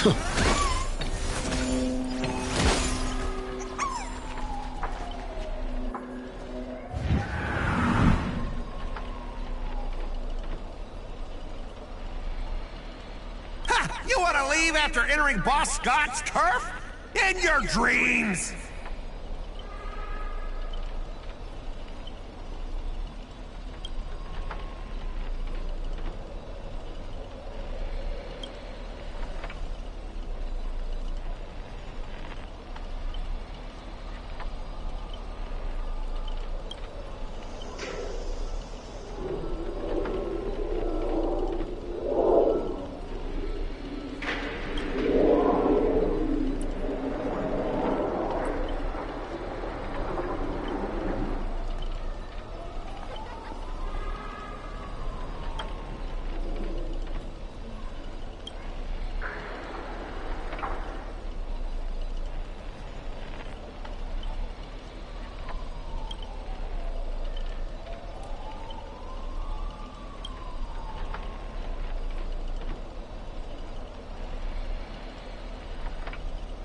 Ha! You want to leave after entering Boss Scott's turf? In your dreams!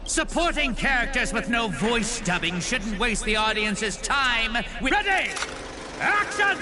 Supporting characters with no voice dubbing shouldn't waste the audience's time. Ready! Action!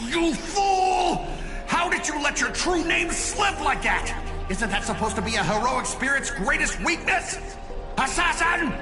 You fool! How did you let your true name slip like that? Isn't that supposed to be a heroic spirit's greatest weakness? Assassin!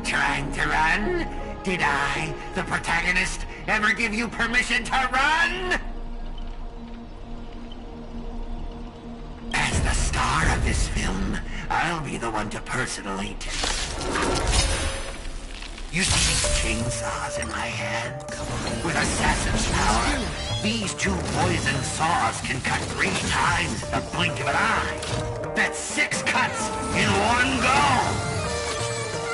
Trying to run? Did I, the protagonist, ever give you permission to run? As the star of this film, I'll be the one to personally You see these chainsaws in my hand? With assassin's power, these two poison saws can cut 3 times in the blink of an eye. That's 6 cuts in one go!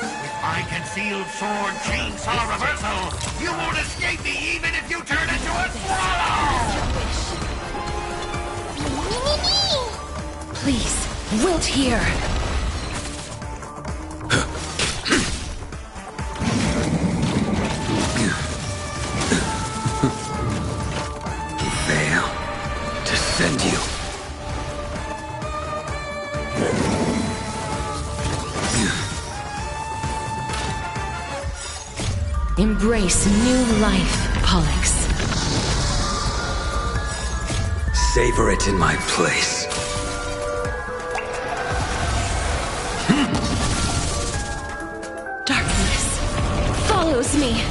With my concealed sword chainsaw reversal, you won't escape me even if you turn into a swallow! Please, wait here. Fail to send you. Embrace new life, Pollux. Savor it in my place. Darkness follows me.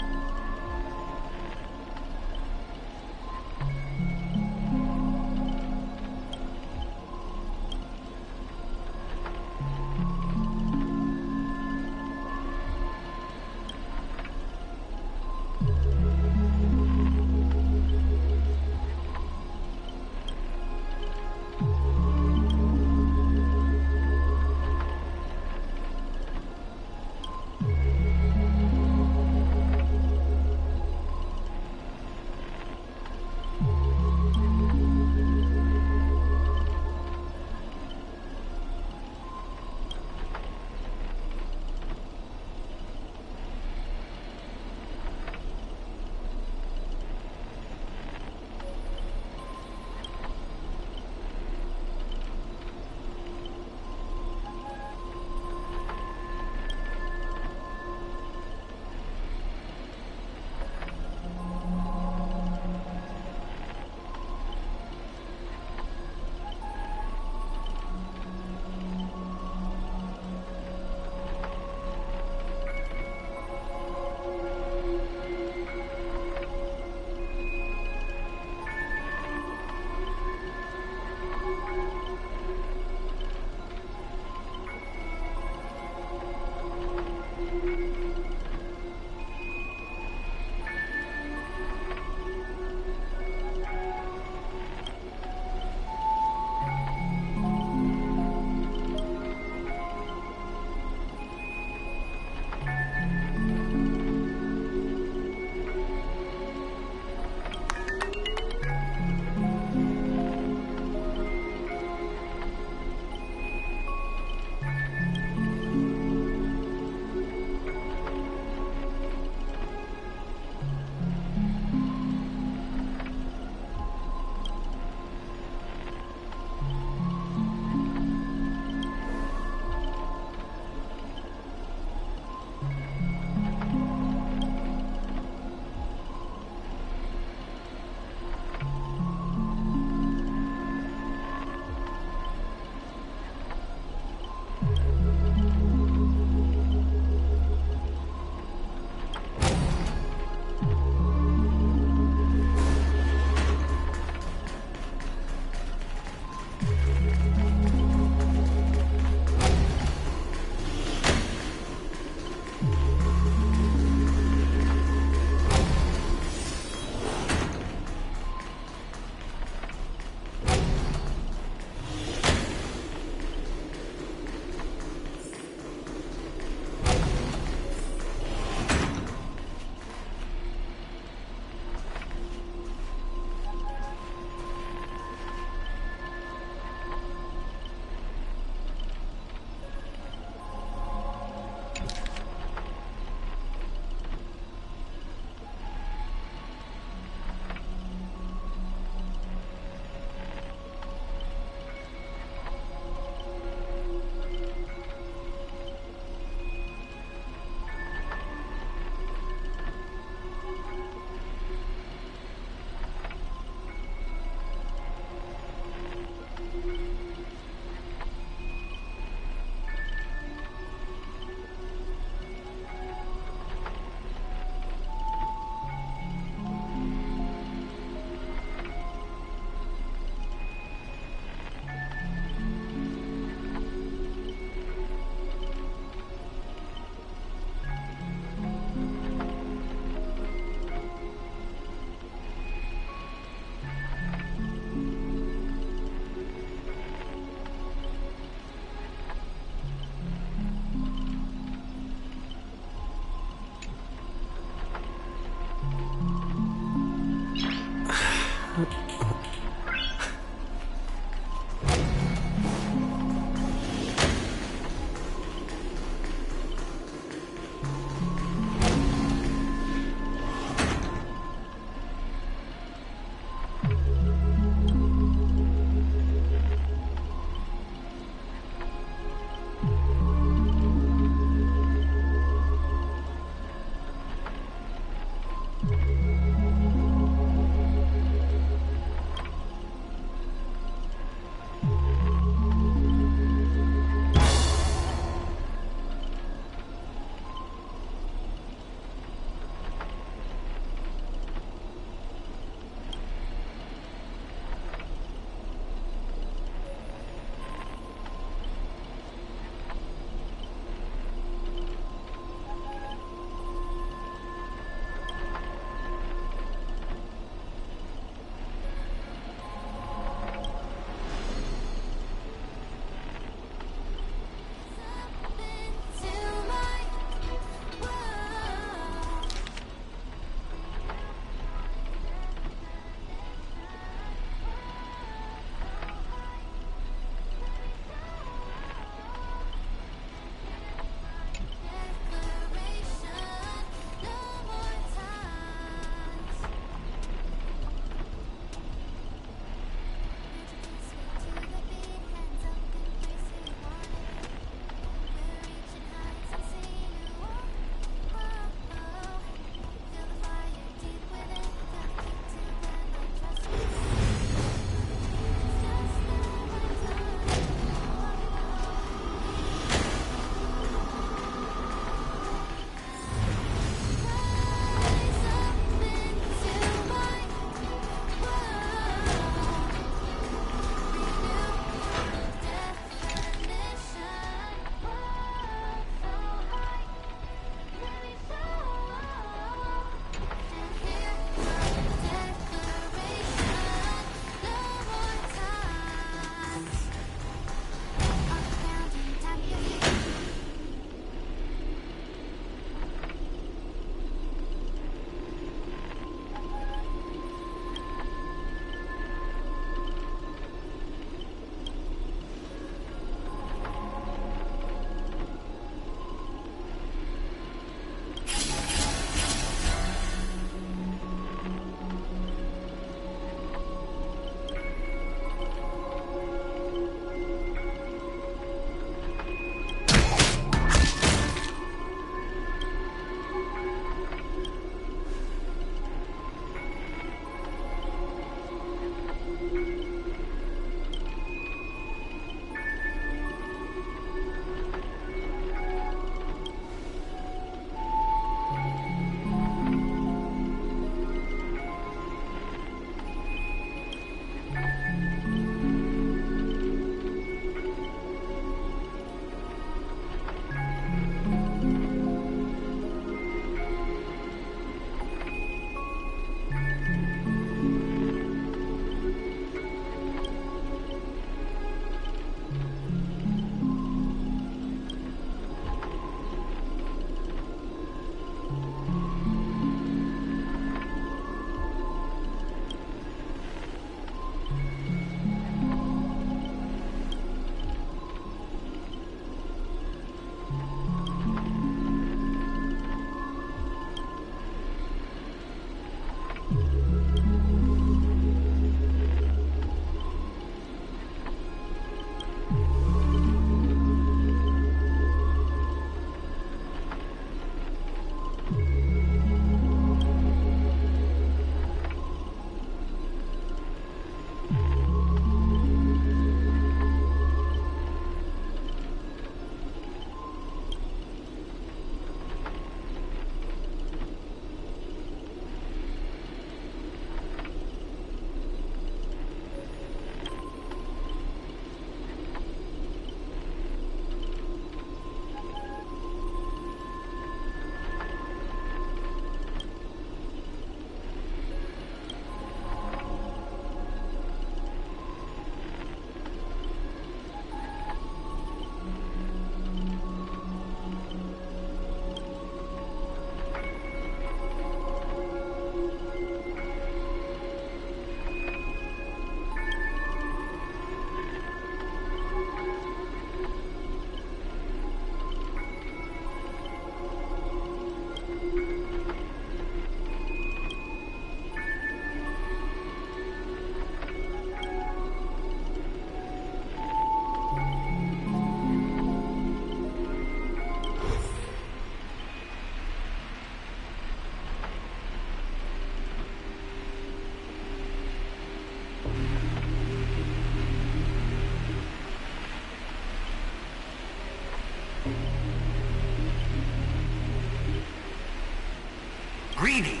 Greedy?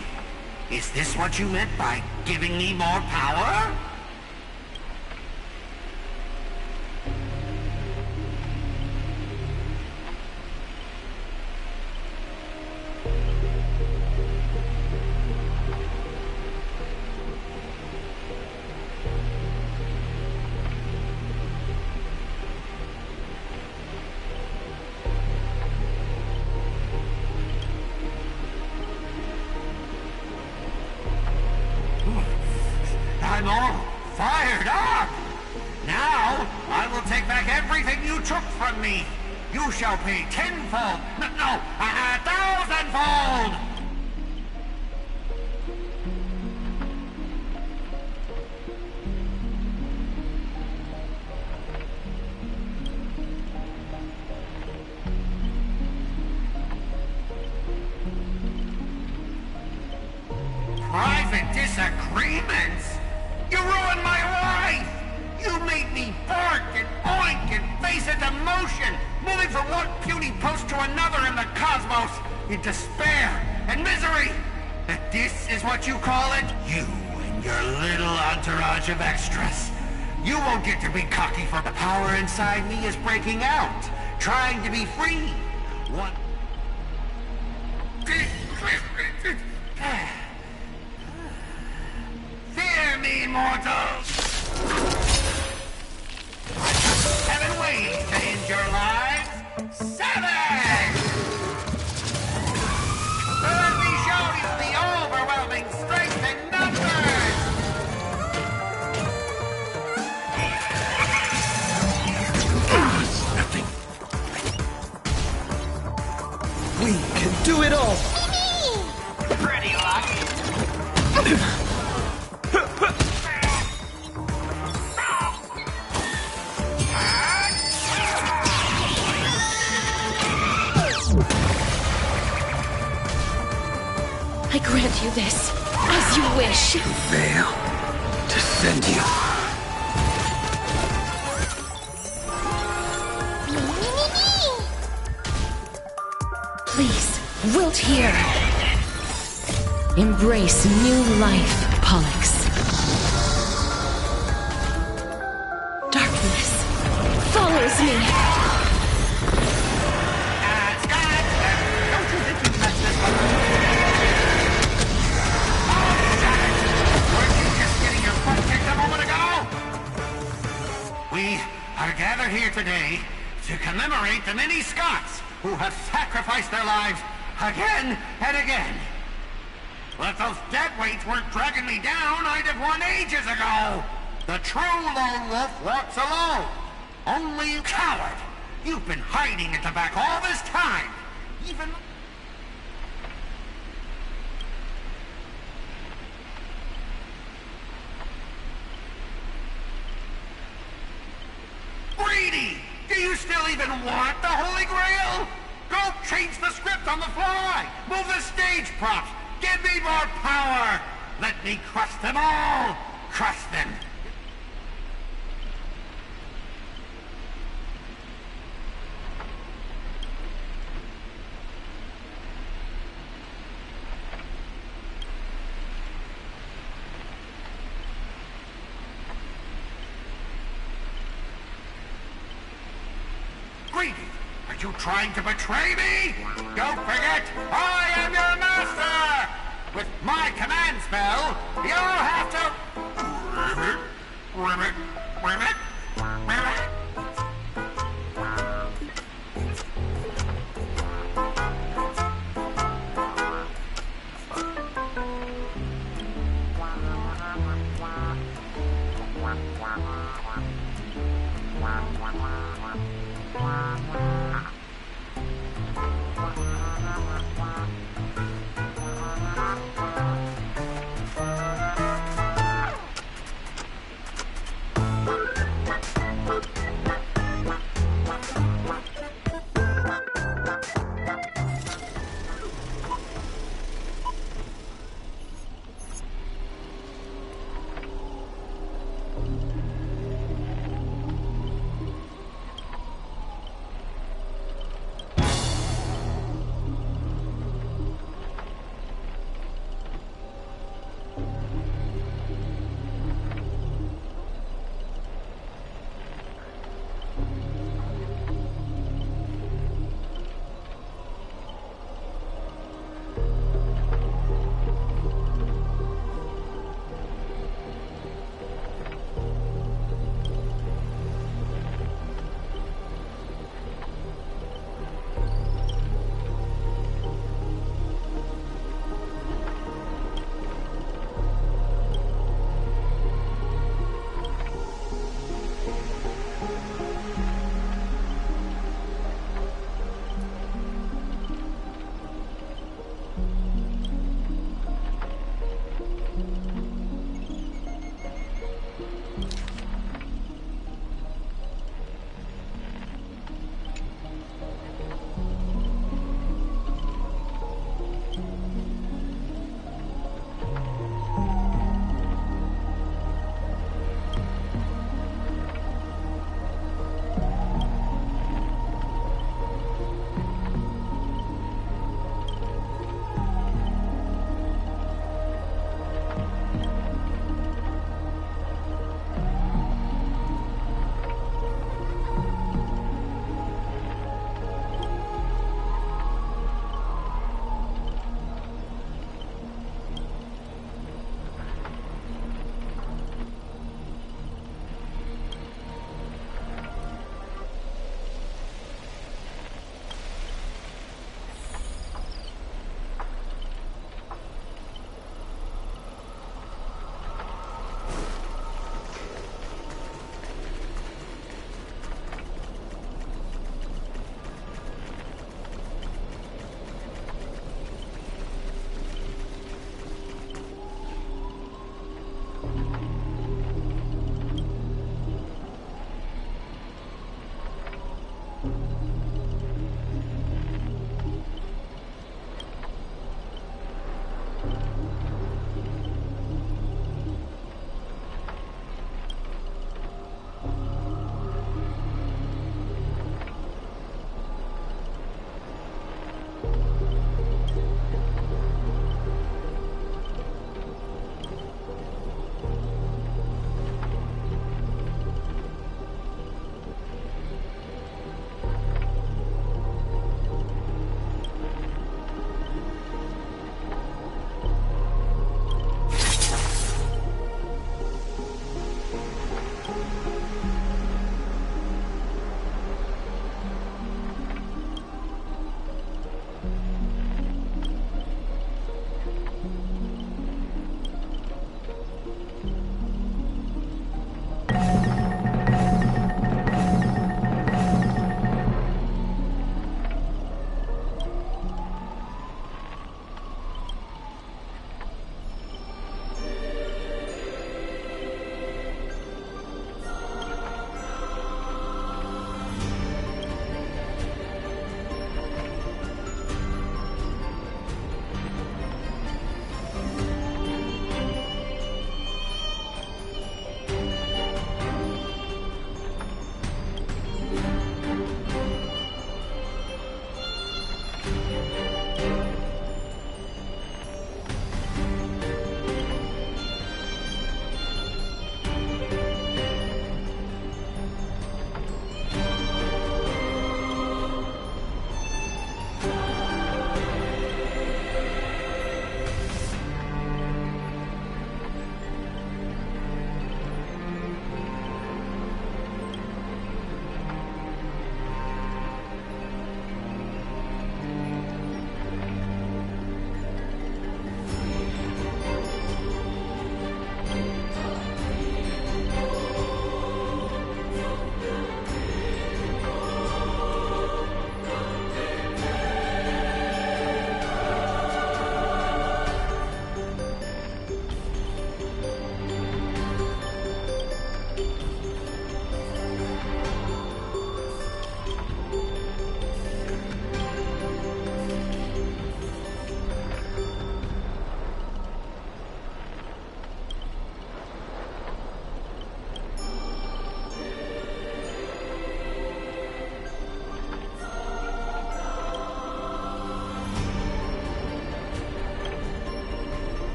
Is this what you meant by giving me more power? I'm all fired up! Now, I will take back everything you took from me. You shall pay tenfold, no, 1,000-fold! Private disagreements? You ruined my life! You made me bark and oink and face into motion, moving from one puny post to another in the cosmos, in despair and misery! And this is what you call it? You and your little entourage of extras. You won't get to be cocky, for the power inside me is breaking out, trying to be free. What? Fear me, mortals! 7 ways to end your lives. 7! Let me show you the overwhelming strength in numbers! Nothing. We can do it all! Pretty lucky. I grant you this, as you wish. The veil to send you. Please, wilt here. Embrace new life, Pollux. Darkness follows me. Scott! Don't you think you messed this one? Weren't you just getting your butt kicked a moment ago? We are gathered here today to commemorate the many Scots who have sacrificed their lives again and again. Well, if those deadweights weren't dragging me down, I'd have won ages ago. The true lone wolf walks alone. Only you coward. You've been hiding at the back all this time. Even... Greedy! Do you still even want the Holy Grail? Go change the script on the fly! Move the stage props! Give me more power! Let me crush them all! Crush them! Greedy! Are you trying to betray me? Don't forget, I am your master! With my command spell, you'll have to... Ribbit, ribbit, ribbit, ribbit.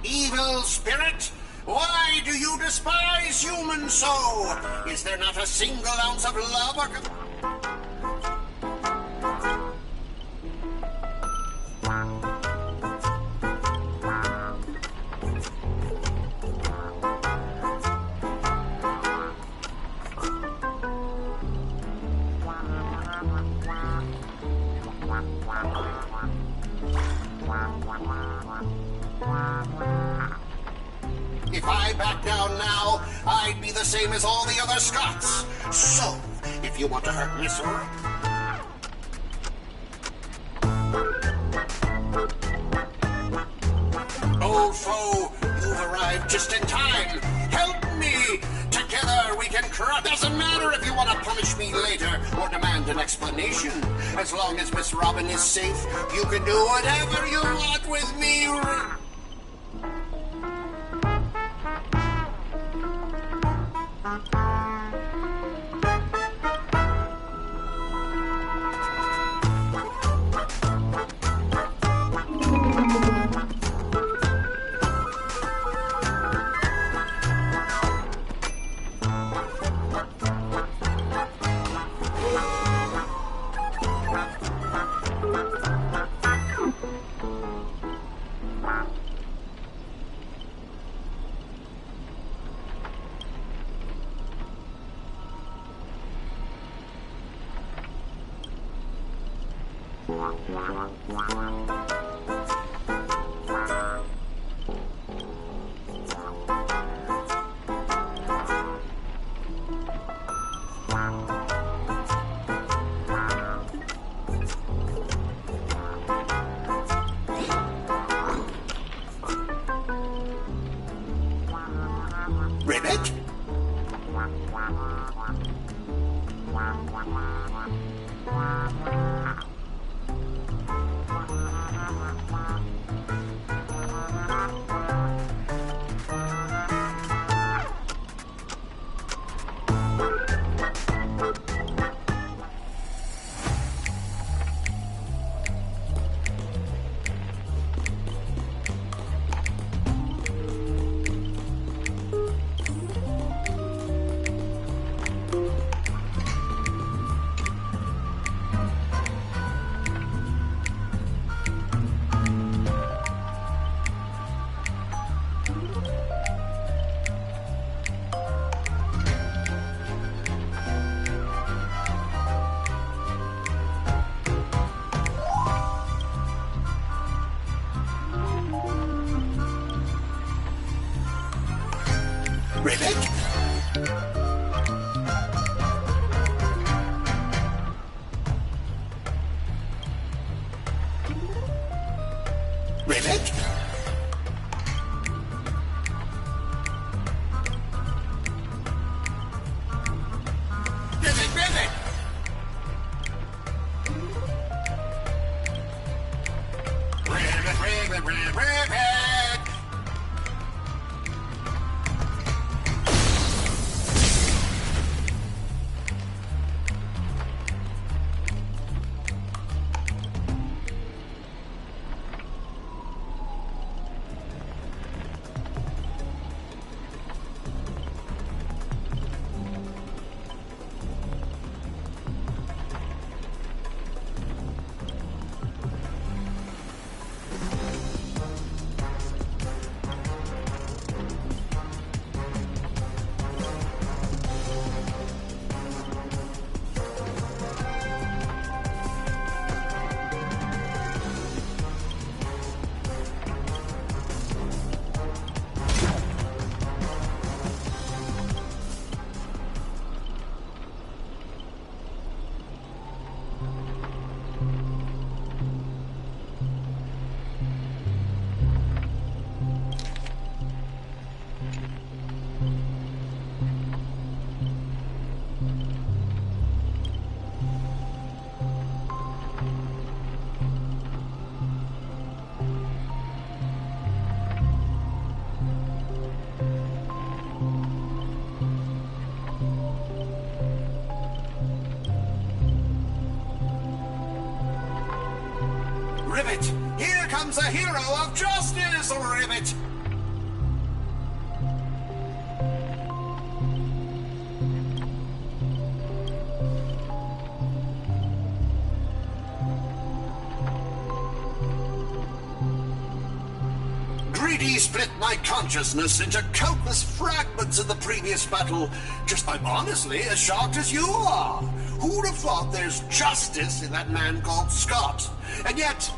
Evil spirit, why do you despise humans so? Is there not a single ounce of love or... If I back down now, I'd be the same as all the other Scots. So, if you want to hurt me, sir... Old foe, you've arrived just in time. Help me! Together we can crush... Doesn't matter if you want to punish me later or demand an explanation. As long as Miss Robin is safe, you can do whatever you want with me. Ribbit? Ribbit! Ribbit! Here comes a hero of justice, Ribbit! Greedy split my consciousness into countless fragments in the previous battle. I'm honestly as shocked as you are. Who'd have thought there's justice in that man called Scott? And yet...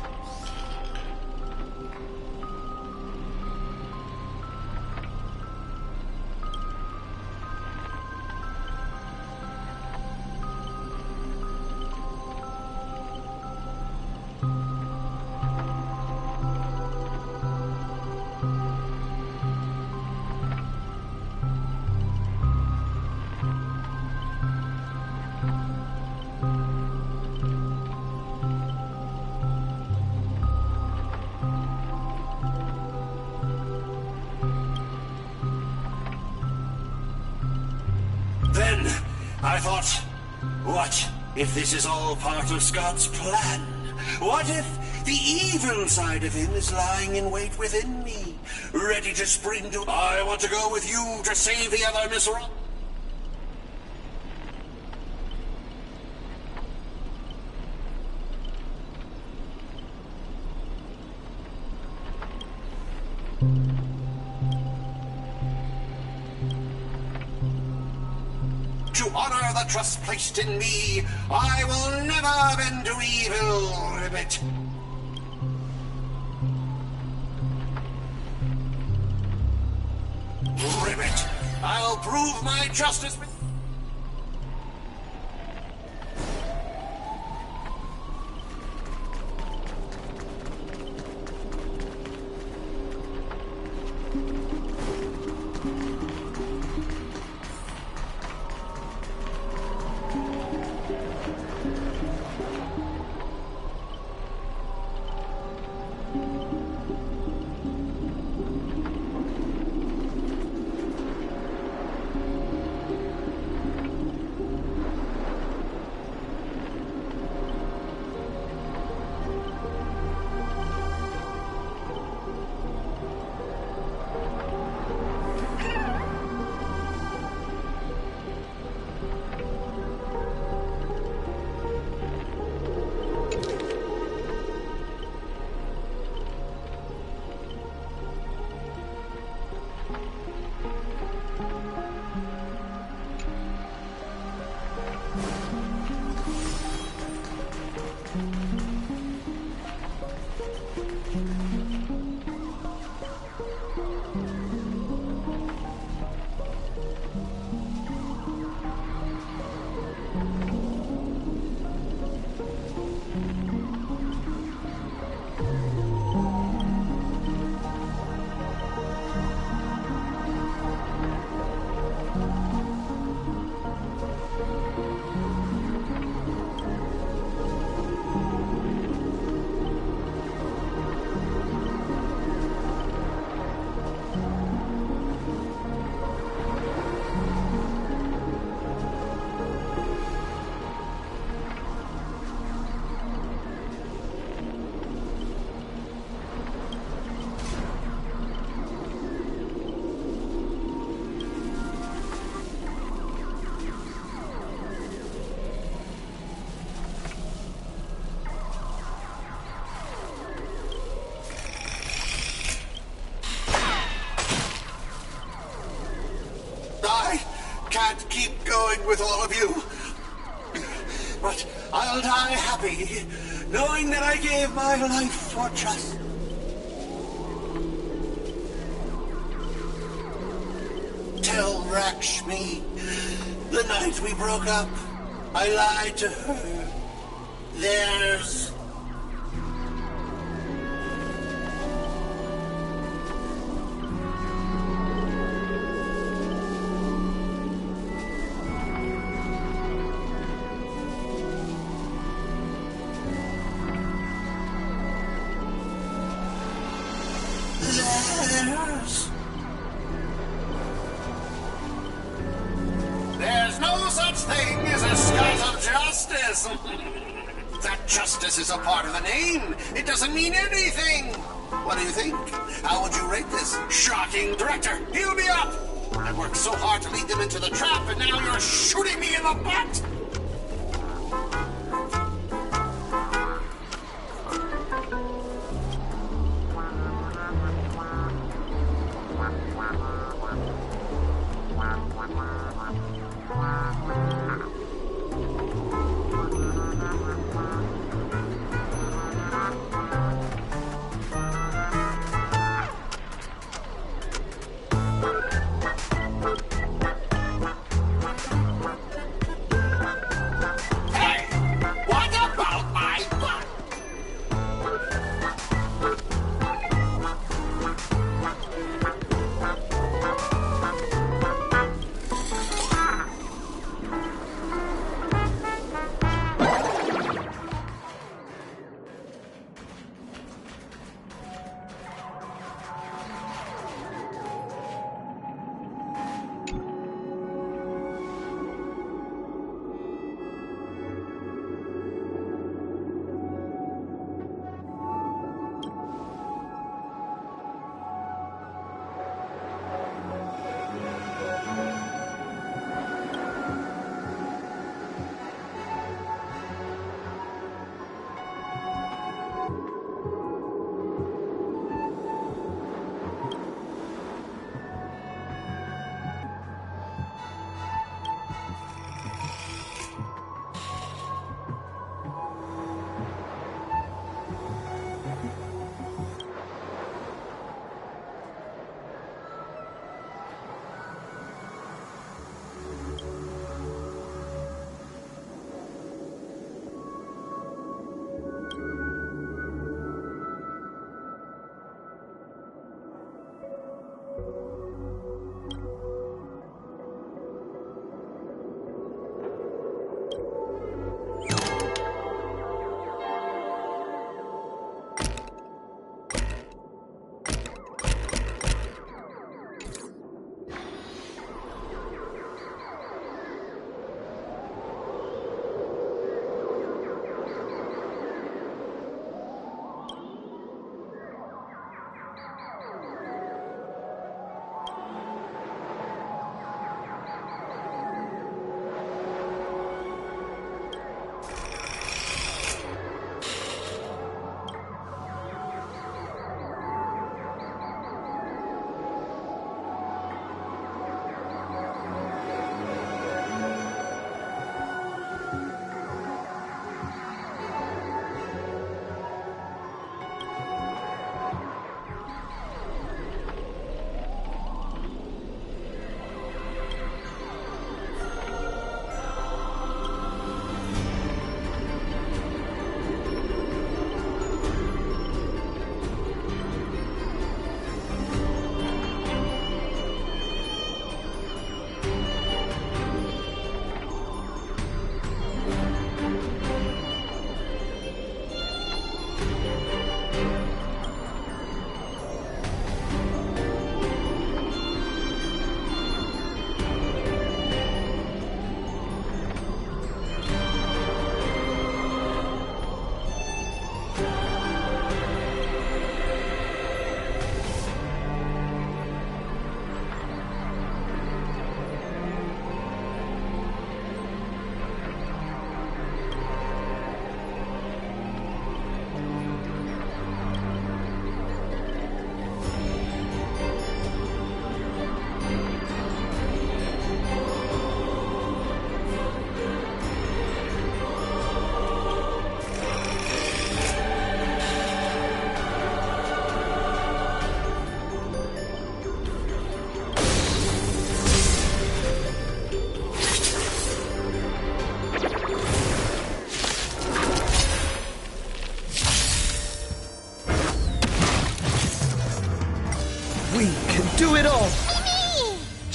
Then, I thought, what if this is all part of Scott's plan? What if the evil side of him is lying in wait within me, ready to spring to... I want to go with you to save the other miserable... To honor the trust placed in me, I will never bend to evil, Ribbit. Ribbit, I'll prove my justice with... with all of you. But I'll die happy, knowing that I gave my life for trust. Tell Rakshmi, the night we broke up, I lied to her. There's... There's no such thing as a Scott of Justice. That justice is a part of the name. It doesn't mean anything. What do you think? How would you rate this shocking director? Heal me up! I worked so hard to lead them into the trap, and now you're shooting me in the butt!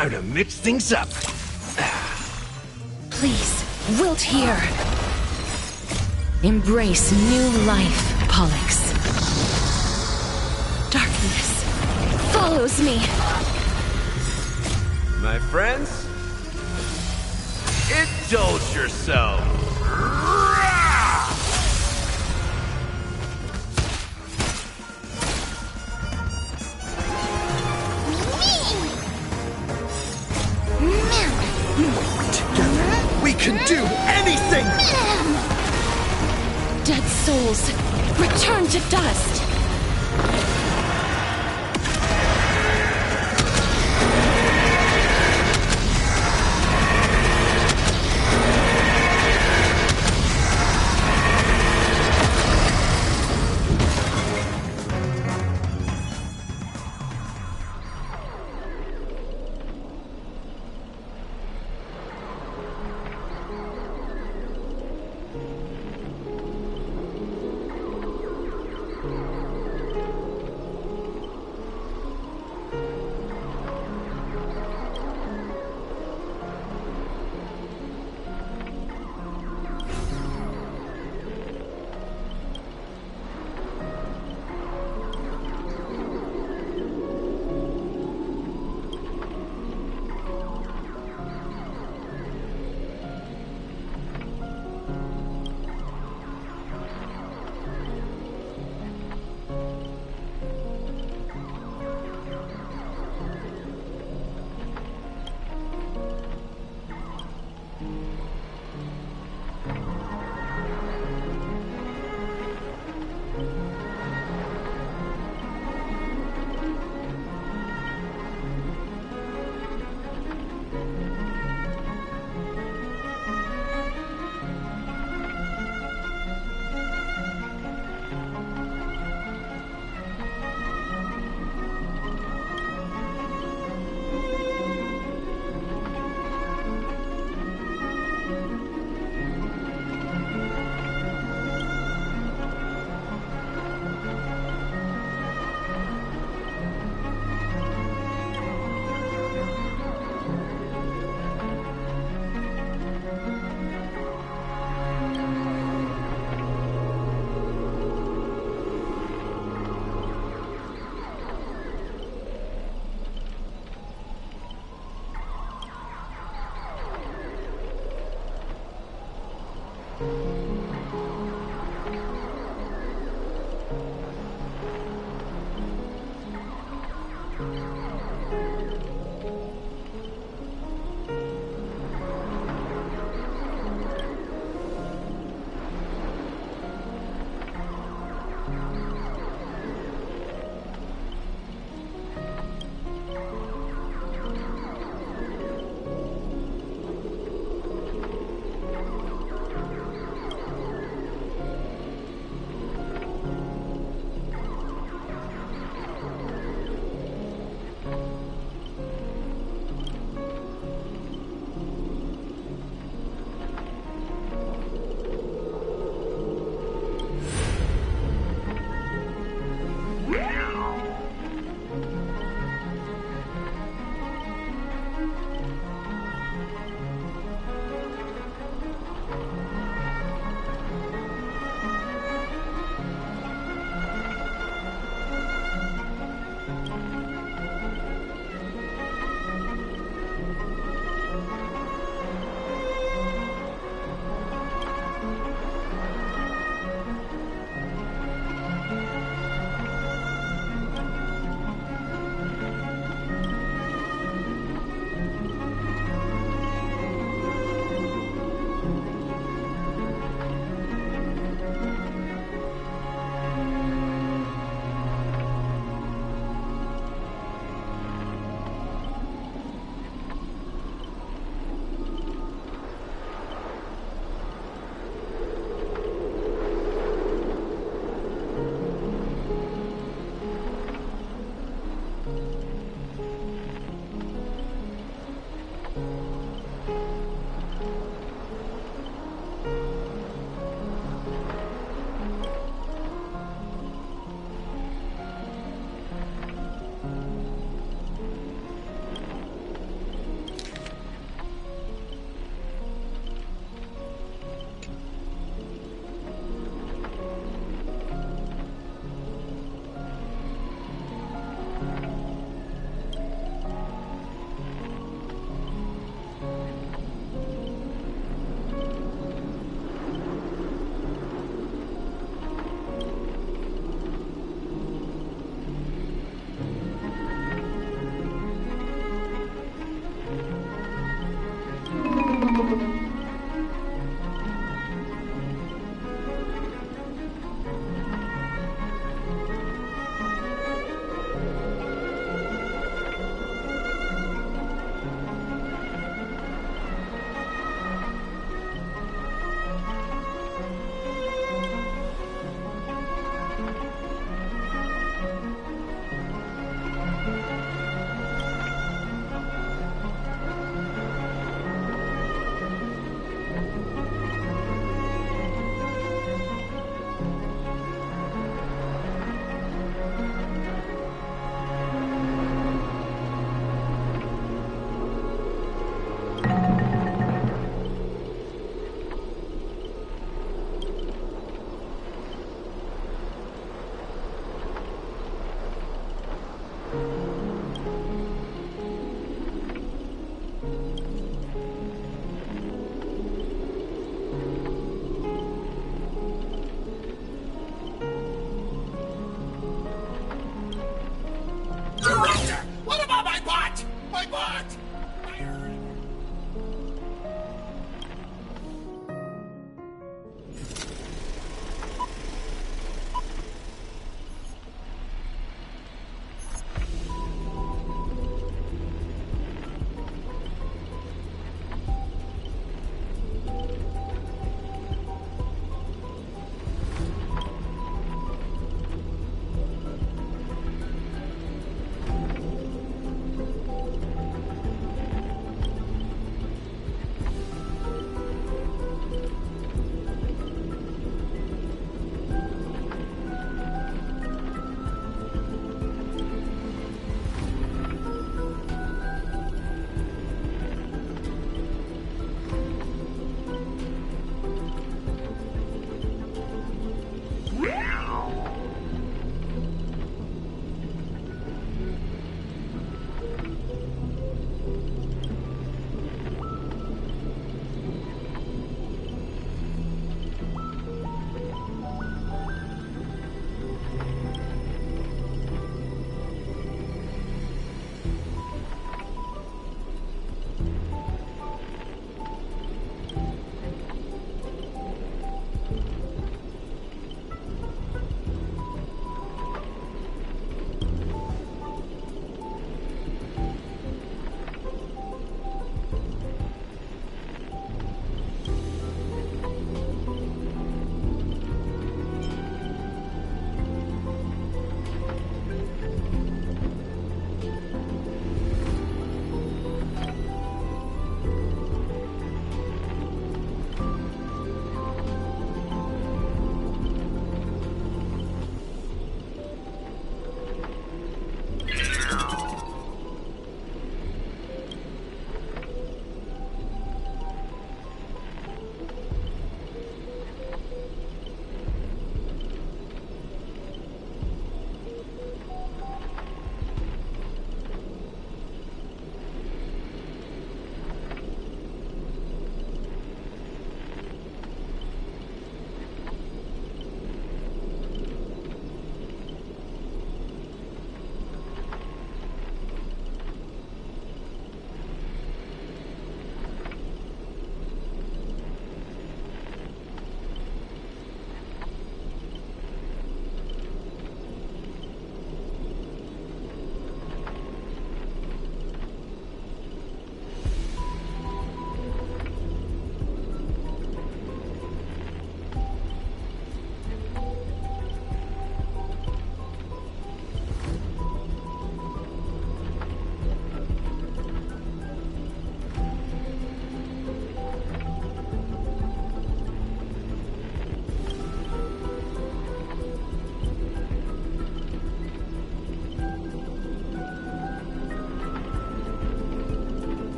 Time to mix things up. Please, wilt here. Embrace new life, Pollux. Darkness follows me. My friends, indulge yourself. Together, we can do anything! Dead souls, return to dust.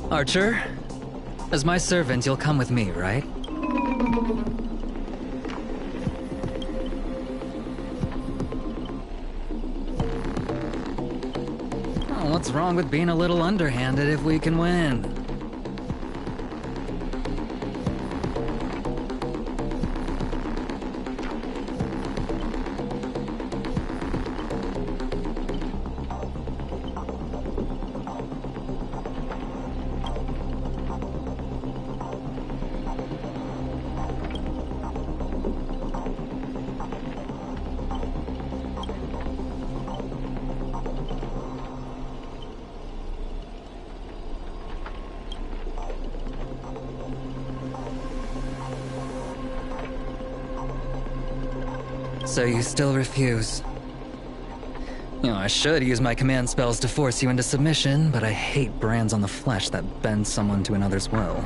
Archer, as my servant, you'll come with me, right? Oh, what's wrong with being a little underhanded if we can win? So you still refuse? You know, I should use my command spells to force you into submission, but I hate brands on the flesh that bend someone to another's will.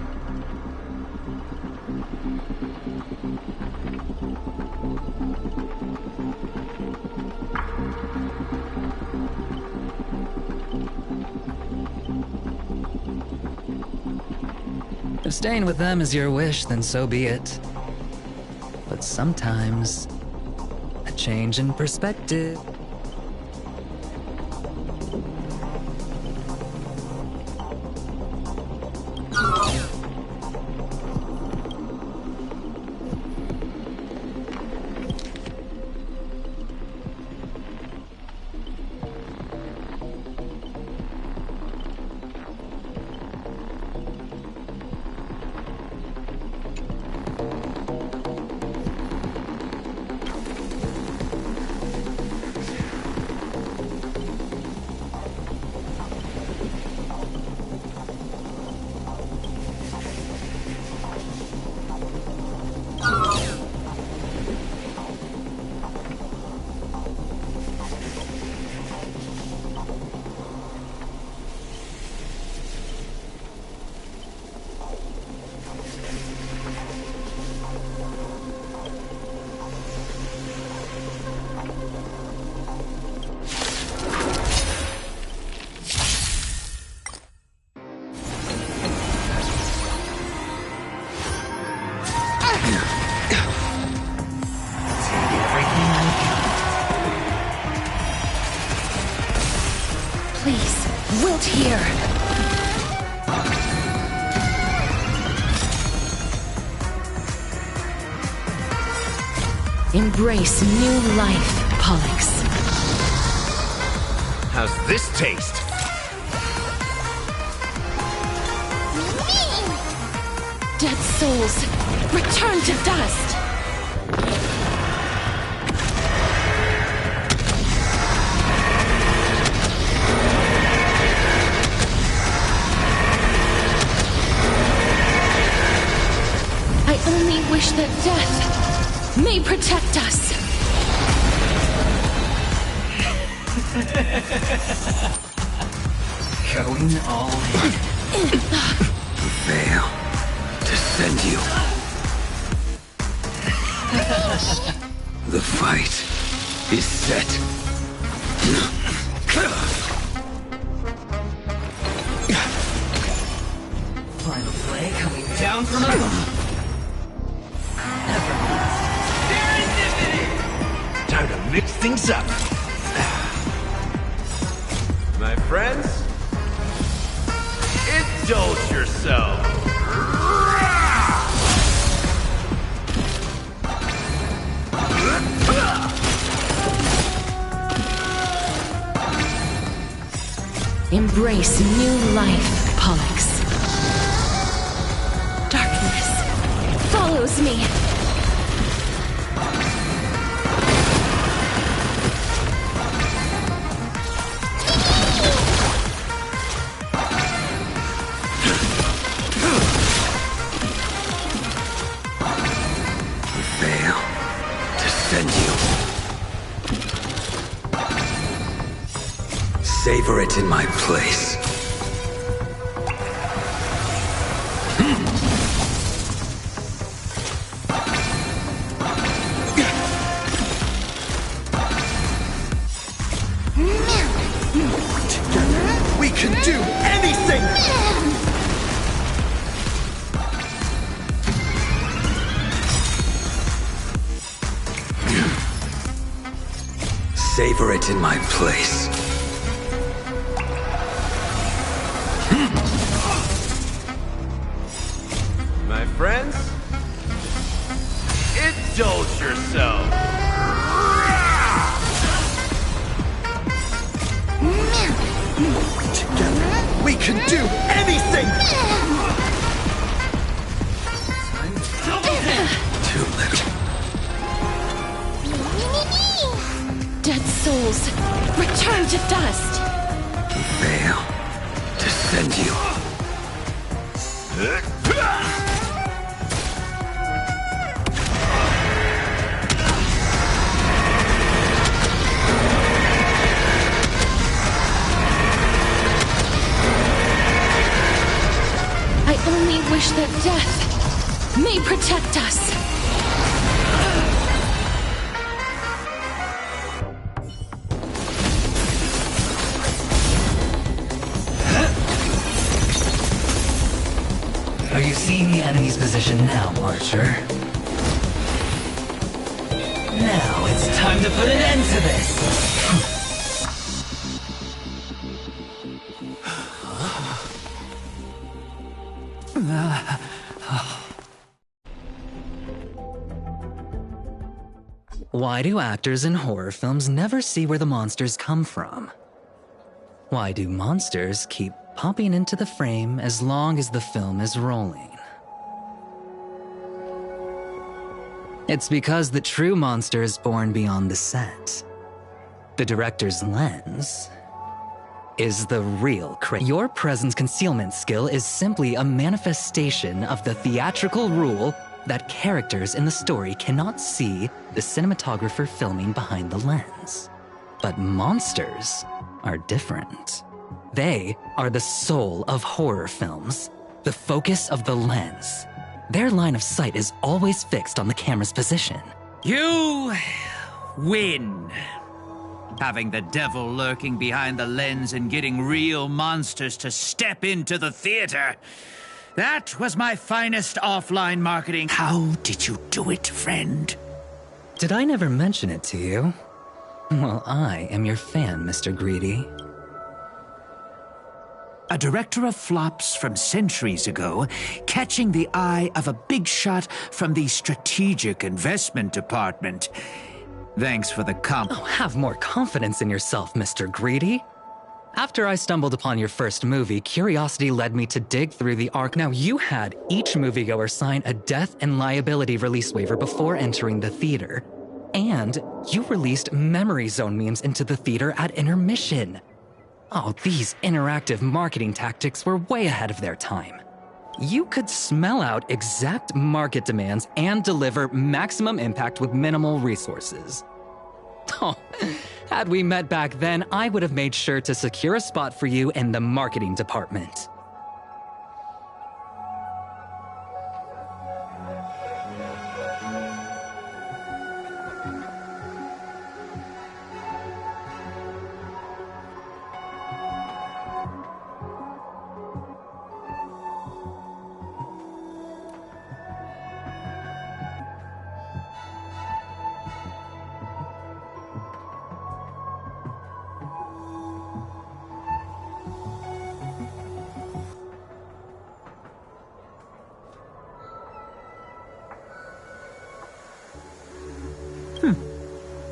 If staying with them is your wish, then so be it. But sometimes a change in perspective. Please, wilt here. Embrace new life, Pollux. How's this taste? Dead souls, return to dust! I only wish that death may protect us. Going all in. Veil to send you. The fight is set. Final play coming down from above. Time to mix things up. My friends, indulge yourself. Embrace new life, Pollux. Darkness follows me. Veil to send you. Savor it in my place. Together, we can do anything! deliver it in my place. My friends, indulge yourself. Together, we can do anything! Too little. Dead souls, return to dust! Fail to send you. I only wish that death may protect us. Are you seeing the enemy's position now, Archer? Now it's time to put an end to this! Why do actors in horror films never see where the monsters come from? Why do monsters keep popping into the frame as long as the film is rolling? It's because the true monster is born beyond the set. The director's lens is the real Your presence concealment skill is simply a manifestation of the theatrical rule that characters in the story cannot see the cinematographer filming behind the lens. But monsters are different. They are the soul of horror films, the focus of the lens. Their line of sight is always fixed on the camera's position. You win. Having the devil lurking behind the lens and getting real monsters to step into the theater. That was my finest offline marketing. How did you do it, friend? Did I never mention it to you? Well, I am your fan, Mr. Greedy. A director of flops from centuries ago, catching the eye of a big shot from the strategic investment department. Thanks for the Oh, have more confidence in yourself, Mr. Greedy. After I stumbled upon your first movie, curiosity led me to dig through the arc. Now, you had each moviegoer sign a death and liability release waiver before entering the theater. And you released memory zone memes into the theater at intermission. Oh, these interactive marketing tactics were way ahead of their time. You could smell out exact market demands and deliver maximum impact with minimal resources. Oh, had we met back then, I would have made sure to secure a spot for you in the marketing department.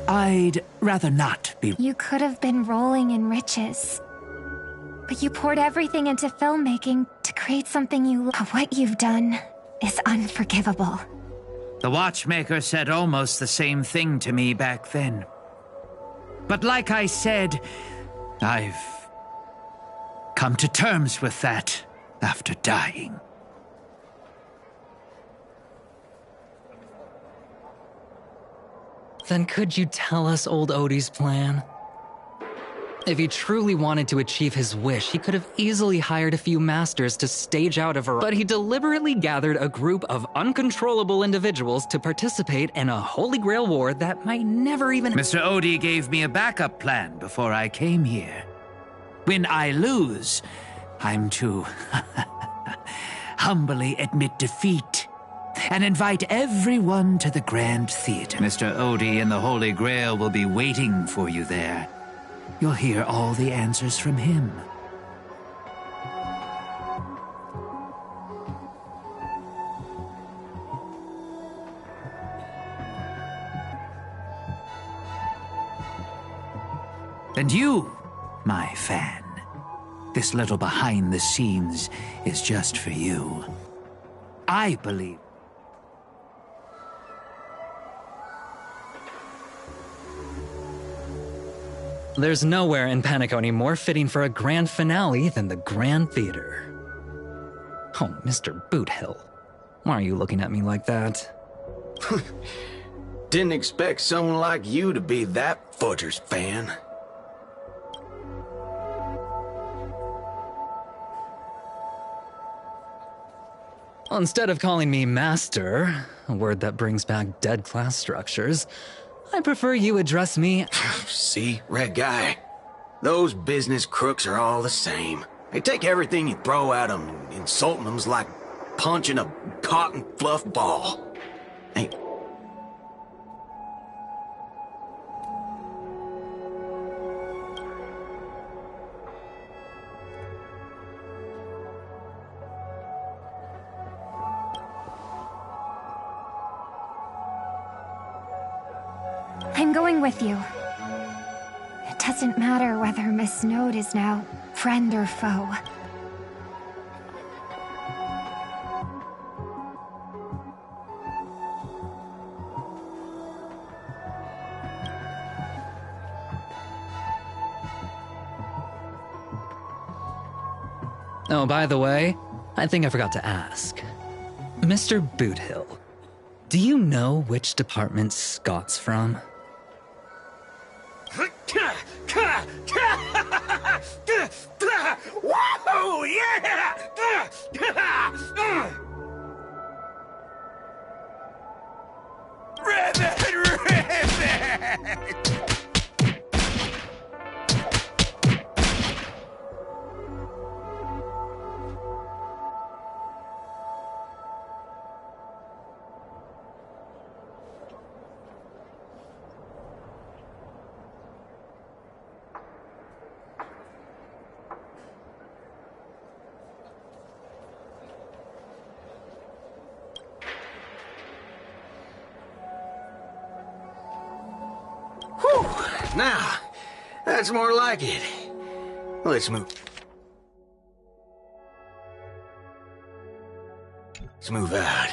I'd rather not be. You could have been rolling in riches. But you poured everything into filmmaking to create something you love. What you've done is unforgivable. The watchmaker said almost the same thing to me back then. But like I said, I've come to terms with that after dying. Then could you tell us old Odie's plan? If he truly wanted to achieve his wish, he could have easily hired a few masters to stage out a variety. But he deliberately gathered a group of uncontrollable individuals to participate in a Holy Grail war that might never even— Mr. Odie gave me a backup plan before I came here. When I lose, I'm to humbly admit defeat and invite everyone to the Grand Theater. Mr. Odie and the Holy Grail will be waiting for you there. You'll hear all the answers from him. And you, my fan, this little behind the scenes is just for you. I believe. There's nowhere in Panaconia more fitting for a grand finale than the Grand Theater. Oh, Mr. Boothill, why are you looking at me like that? Didn't expect someone like you to be that Fudger's fan. Instead of calling me Master, a word that brings back dead class structures, I prefer you address me. See, Red Guy? Those business crooks are all the same. They take everything you throw at them, and insulting them's like punching a cotton fluff ball. Hey. I'm going with you. It doesn't matter whether Miss Snowd is now friend or foe. Oh, by the way, I think I forgot to ask. Mr. Boothill, do you know which department Scott's from? Whoa, yeah! Ribbit! Now, that's more like it. Let's move. Let's move out.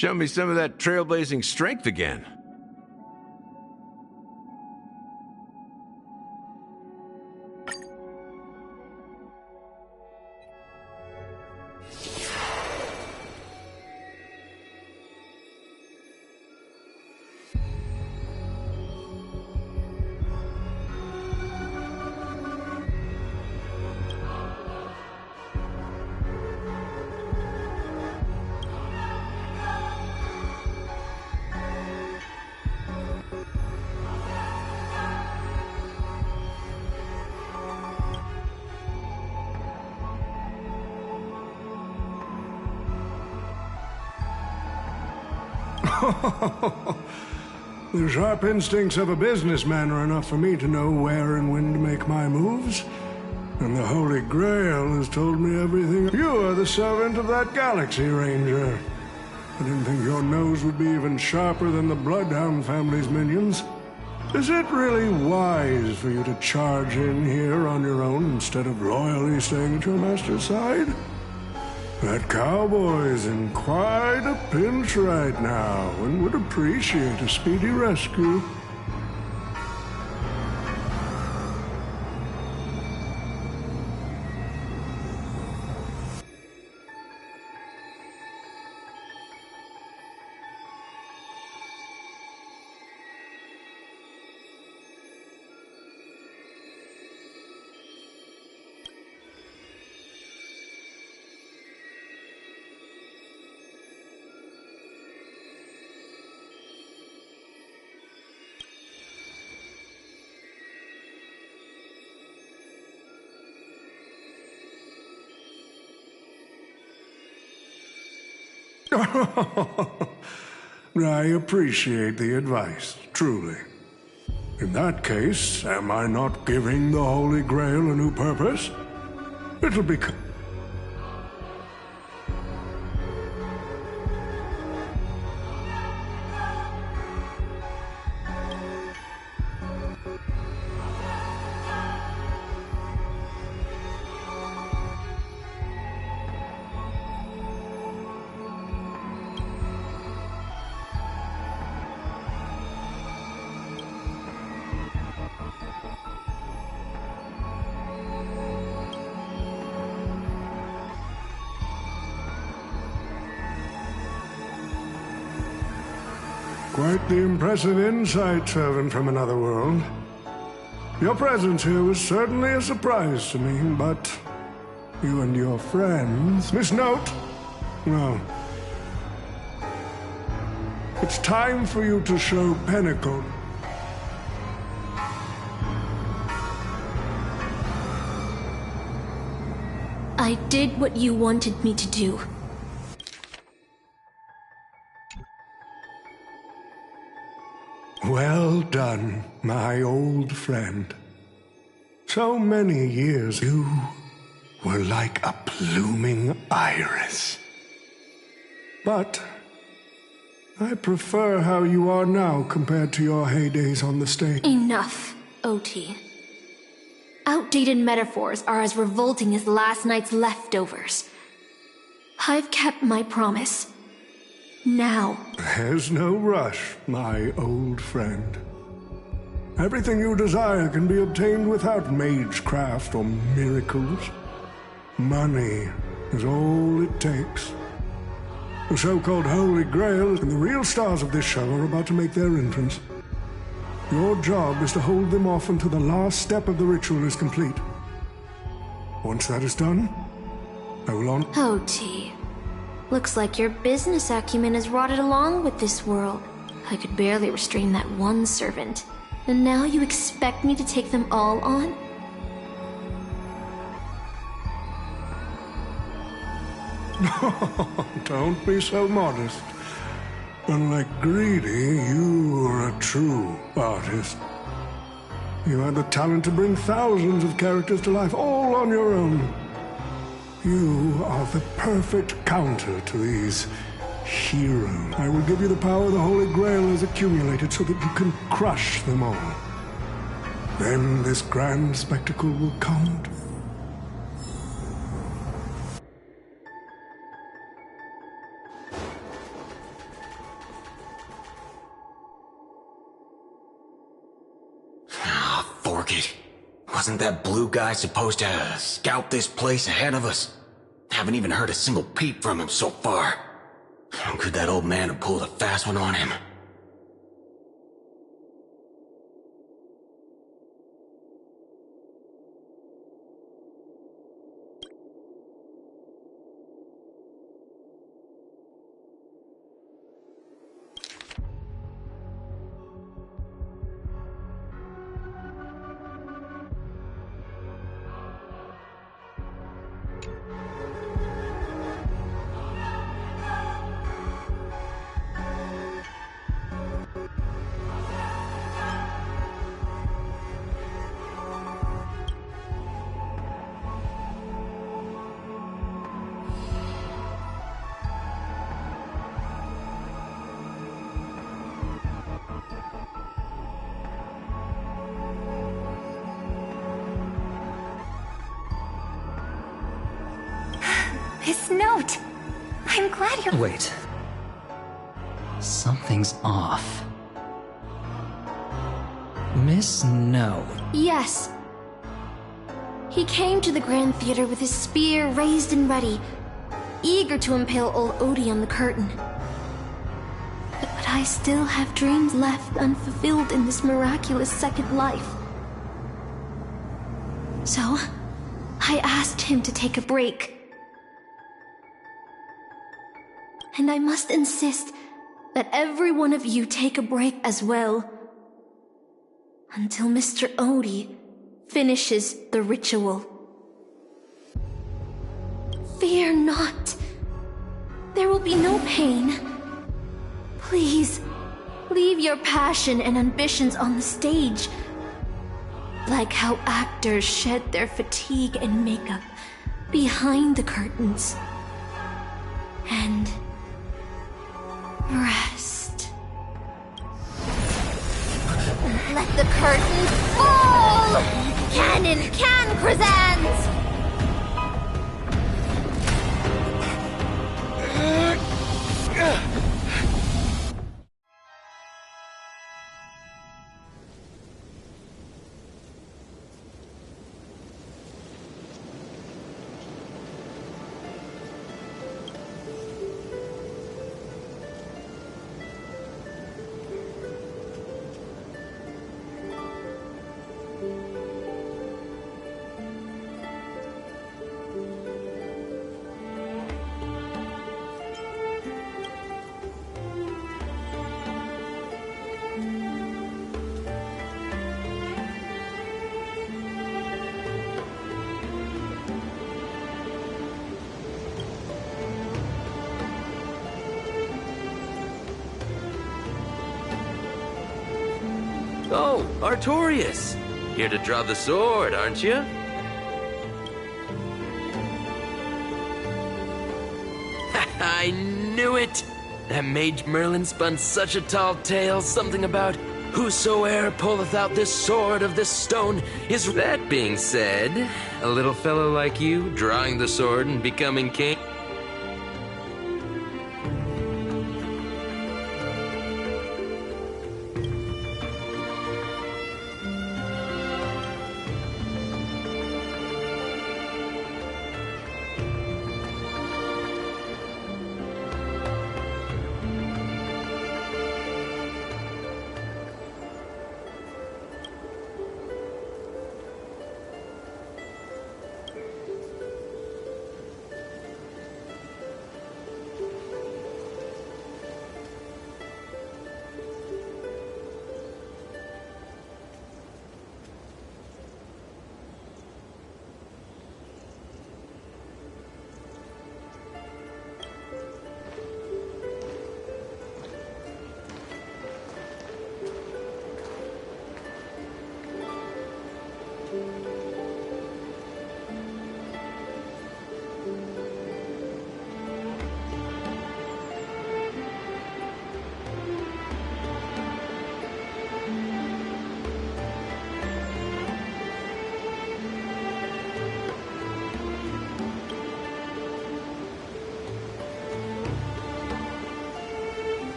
Show me some of that trailblazing strength again. The sharp instincts of a businessman are enough for me to know where and when to make my moves. And the Holy Grail has told me everything. You are the servant of that Galaxy Ranger. I didn't think your nose would be even sharper than the Bloodhound family's minions. Is it really wise for you to charge in here on your own instead of loyally staying at your master's side? That cowboy's in quite a pinch right now and would appreciate a speedy rescue. I appreciate the advice, truly. In that case, am I not giving the Holy Grail a new purpose? It'll become... Quite the impressive insight, servant from another world. Your presence here was certainly a surprise to me, but you and your friends... Miss Note? Well, it's time for you to show Pinnacle. I did what you wanted me to do. Well done, my old friend. So many years you were like a blooming iris. But I prefer how you are now compared to your heydays on the stage. Enough, OT. Outdated metaphors are as revolting as last night's leftovers. I've kept my promise. Now. There's no rush, my old friend. Everything you desire can be obtained without magecraft or miracles. Money is all it takes. The so-called Holy Grail and the real stars of this show are about to make their entrance. Your job is to hold them off until the last step of the ritual is complete. Once that is done, I will on... OT. Looks like your business acumen has rotted along with this world. I could barely restrain that one servant. And now you expect me to take them all on? Don't be so modest. Unlike Greedy, you are a true artist. You had the talent to bring thousands of characters to life all on your own. You are the perfect counter to these heroes. I will give you the power the Holy Grail has accumulated so that you can crush them all. Then this grand spectacle will come. Fork it. Wasn't that blue guy supposed to scout this place ahead of us? Haven't even heard a single peep from him so far. Could that old man have pulled a fast one on him? This note. I'm glad you're— Wait. Something's off. Miss No. Yes. He came to the Grand Theater with his spear raised and ready, eager to impale old Odie on the curtain. But I still have dreams left unfulfilled in this miraculous second life. So, I asked him to take a break. And I must insist that every one of you take a break as well. Until Mr. Odie finishes the ritual. Fear not. There will be no pain. Please, leave your passion and ambitions on the stage. Like how actors shed their fatigue and makeup behind the curtains. And rest. Let the curtain fall! Cannon can presents! Oh, Artorias! Here to draw the sword, aren't you? I knew it! That Mage Merlin spun such a tall tale, something about whosoe'er pulleth out this sword of this stone is... That being said, a little fellow like you, drawing the sword and becoming king...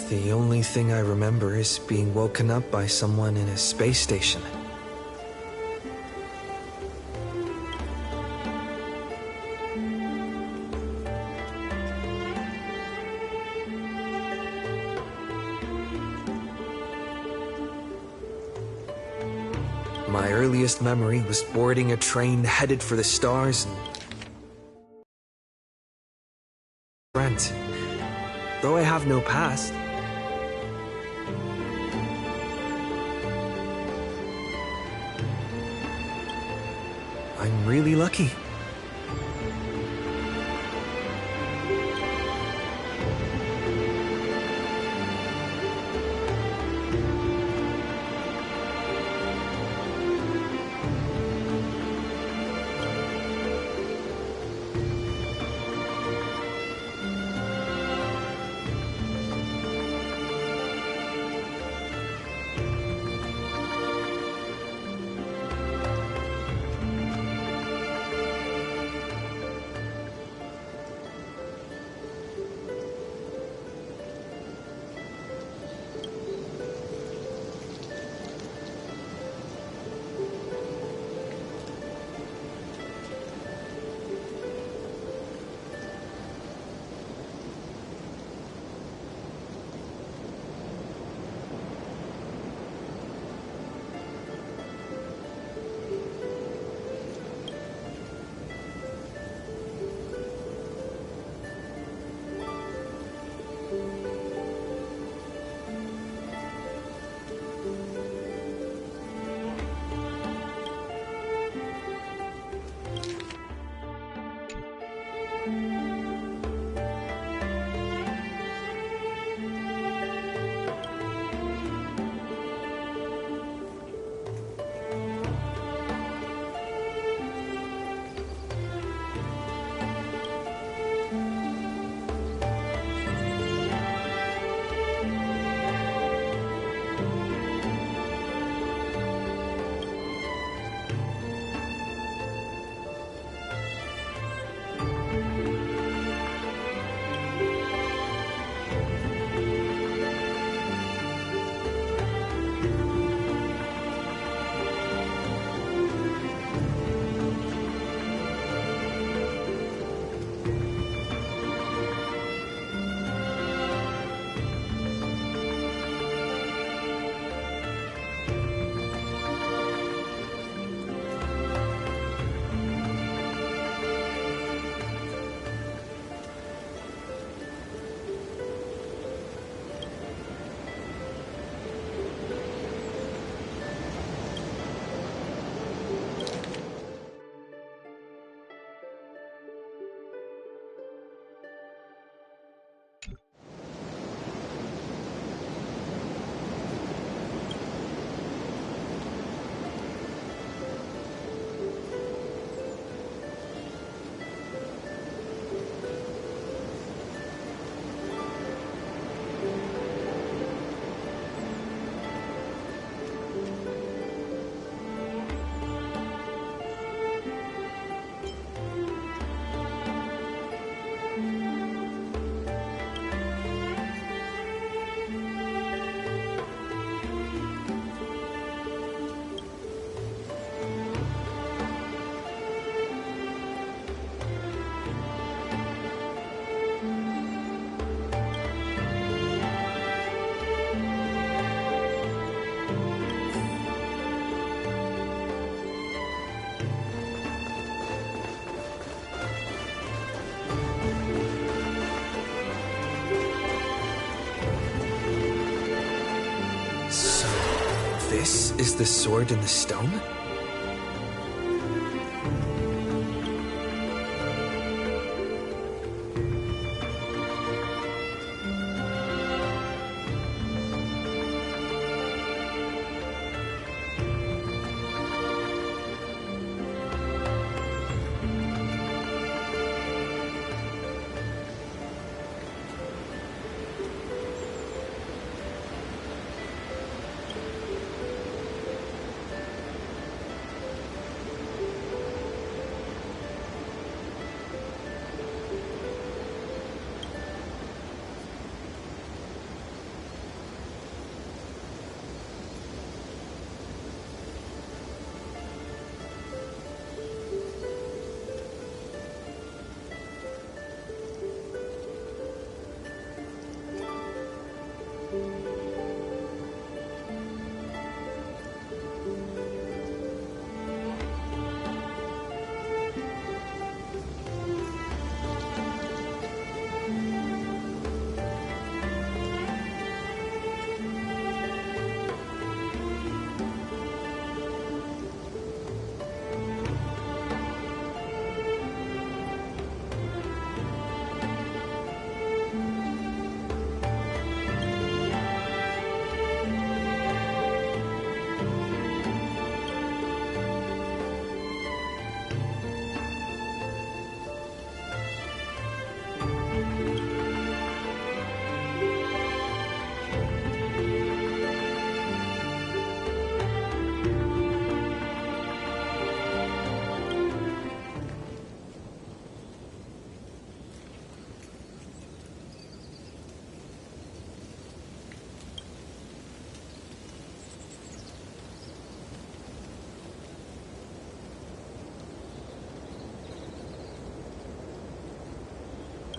The only thing I remember is being woken up by someone in a space station. My earliest memory was boarding a train headed for the stars and Brent. Though I have no past, I'm really lucky. This is the sword in the stone?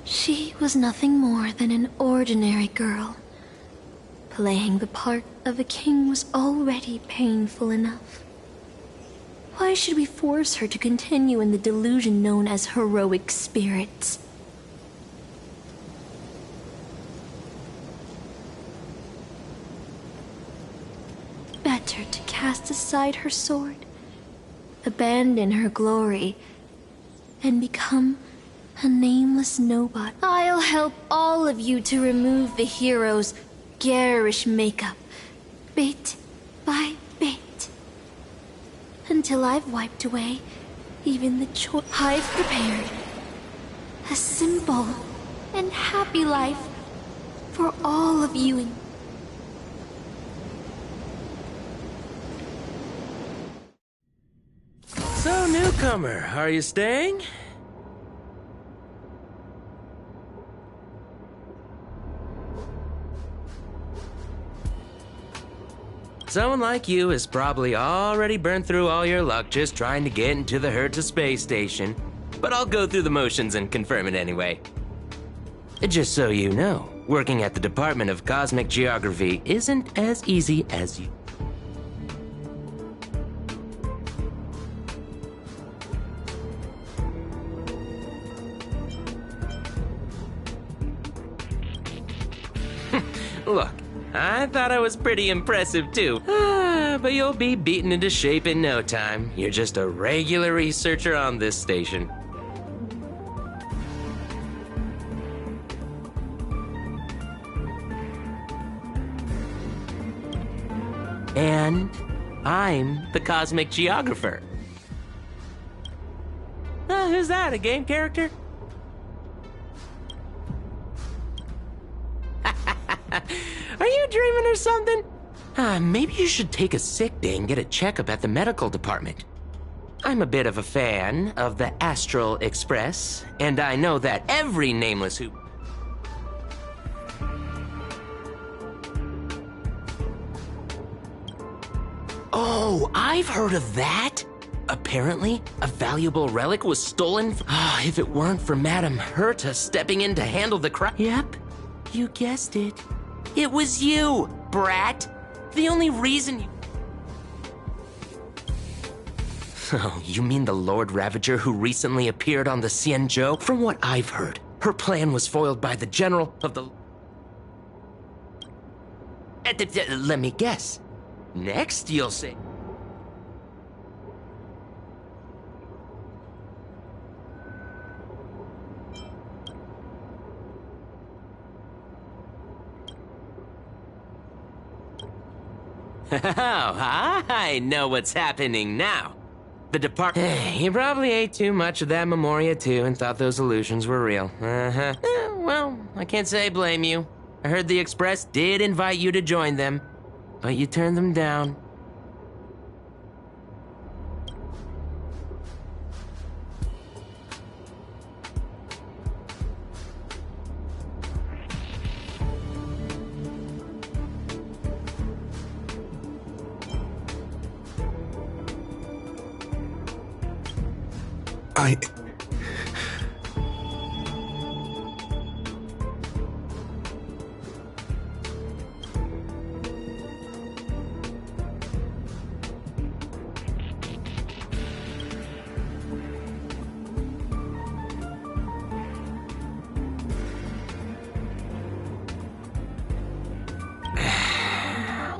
She was nothing more than an ordinary girl. Playing the part of a king was already painful enough. Why should we force her to continue in the delusion known as heroic spirits? Better to cast aside her sword, abandon her glory, and become a nameless nobody. I'll help all of you to remove the hero's garish makeup, bit by bit, until I've wiped away even the choice. I've prepared a simple and happy life for all of you. So, newcomer, are you staying? Someone like you has probably already burned through all your luck just trying to get into the Herta space station. But I'll go through the motions and confirm it anyway. Just so you know, working at the Department of Cosmic Geography isn't as easy as you... Look, I thought I was pretty impressive too. But you'll be beaten into shape in no time. You're just a regular researcher on this station. And I'm the Cosmic Geographer. Who's that, a game character? Are you dreaming or something? Maybe you should take a sick day and get a checkup at the medical department. I'm a bit of a fan of the Astral Express, and I know that every nameless who... Oh, I've heard of that! Apparently, a valuable relic was stolen. If it weren't for Madame Herta stepping in to handle the crime... Yep, you guessed it. It was you, brat. The only reason you... Oh, you mean the Lord Ravager who recently appeared on the Xianzhou? From what I've heard, her plan was foiled by the general of the... Let me guess. Next, you'll say... Oh, I know what's happening now. The department... You probably ate too much of that Memoria too and thought those illusions were real. Well, I can't say I blame you. I heard the Express did invite you to join them, but you turned them down.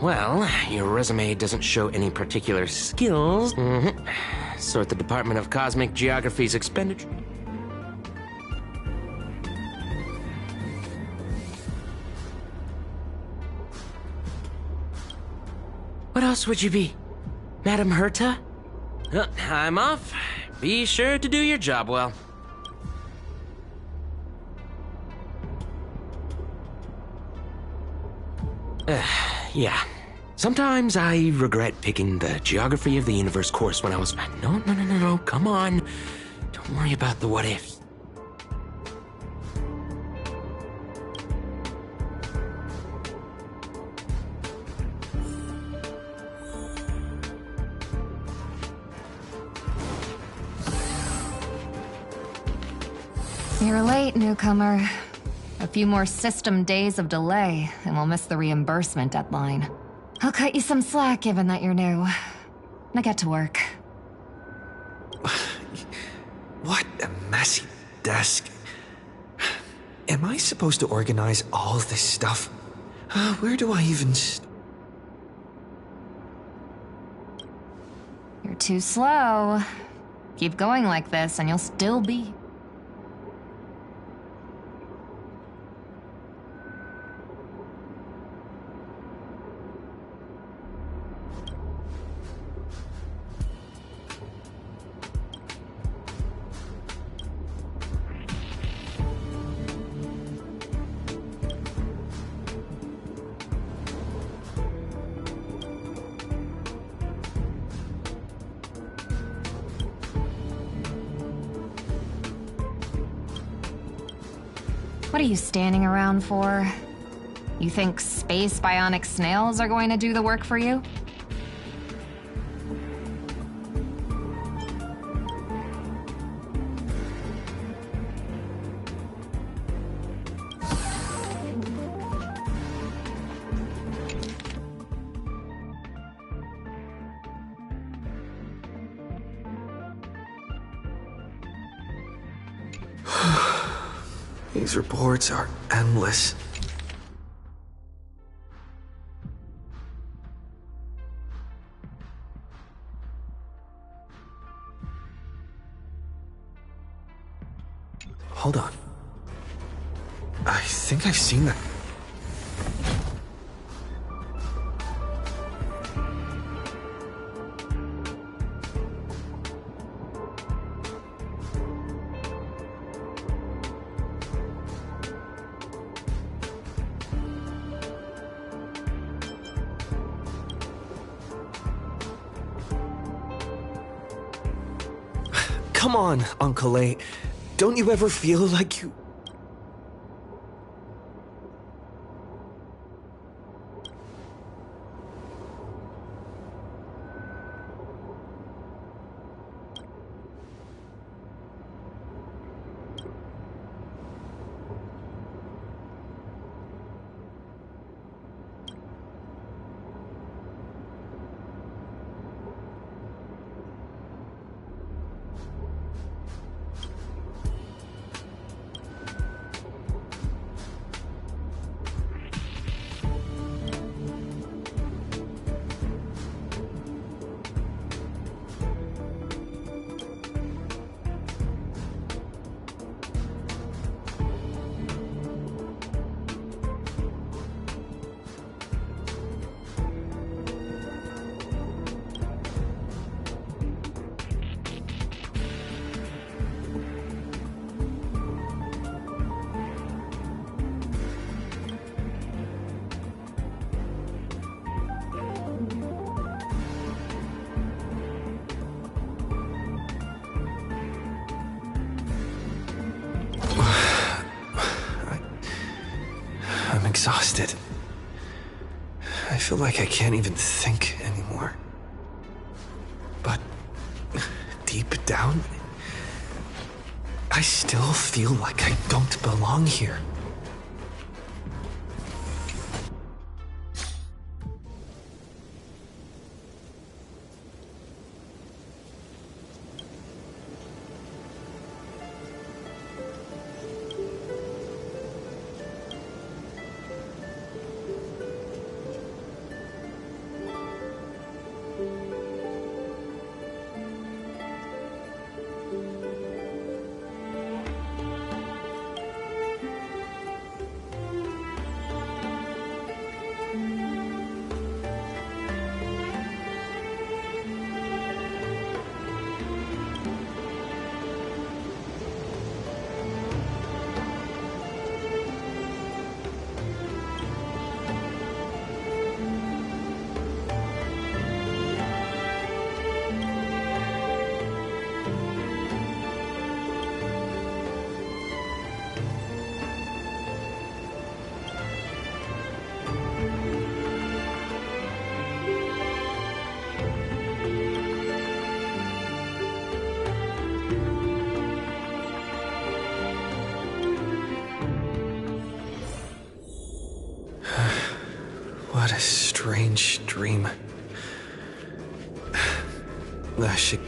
Well, your resume doesn't show any particular skills. Sort the Department of Cosmic Geography's expenditure. What else would you be? Madam Herta? I'm off. Be sure to do your job well. Yeah. Sometimes I regret picking the Geography of the Universe course when I was... No, come on. Don't worry about the what-ifs. You're late, newcomer. A few more system days of delay, and we'll miss the reimbursement deadline. I'll cut you some slack, given that you're new. Now get to work. What a messy desk. Am I supposed to organize all this stuff? Where do I even You're too slow. Keep going like this, and you'll still be... What are you standing around for? You think space bionic snails are going to do the work for you? These reports are endless. Hold on. I think I've seen that. Come on, Uncle A. Don't you ever feel like you... I'm exhausted. I feel like I can't even think anymore. But deep down, I still feel like I don't belong here. What a strange dream. She...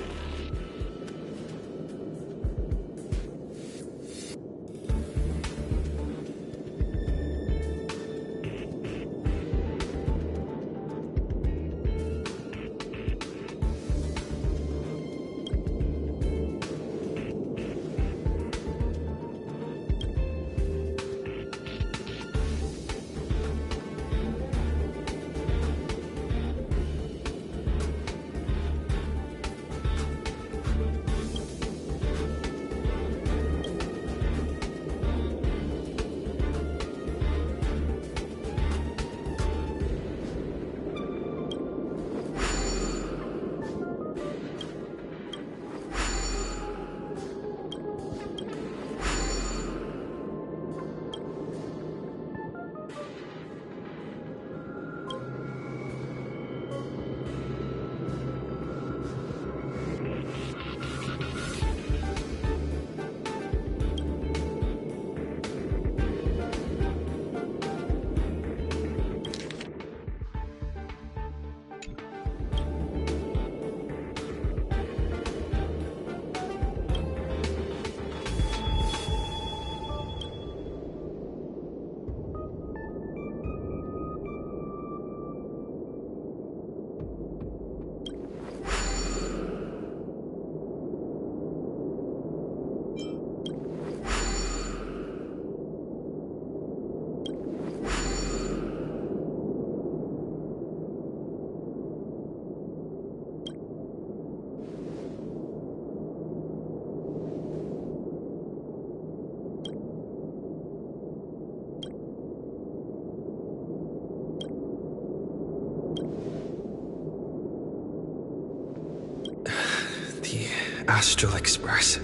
Astral Express.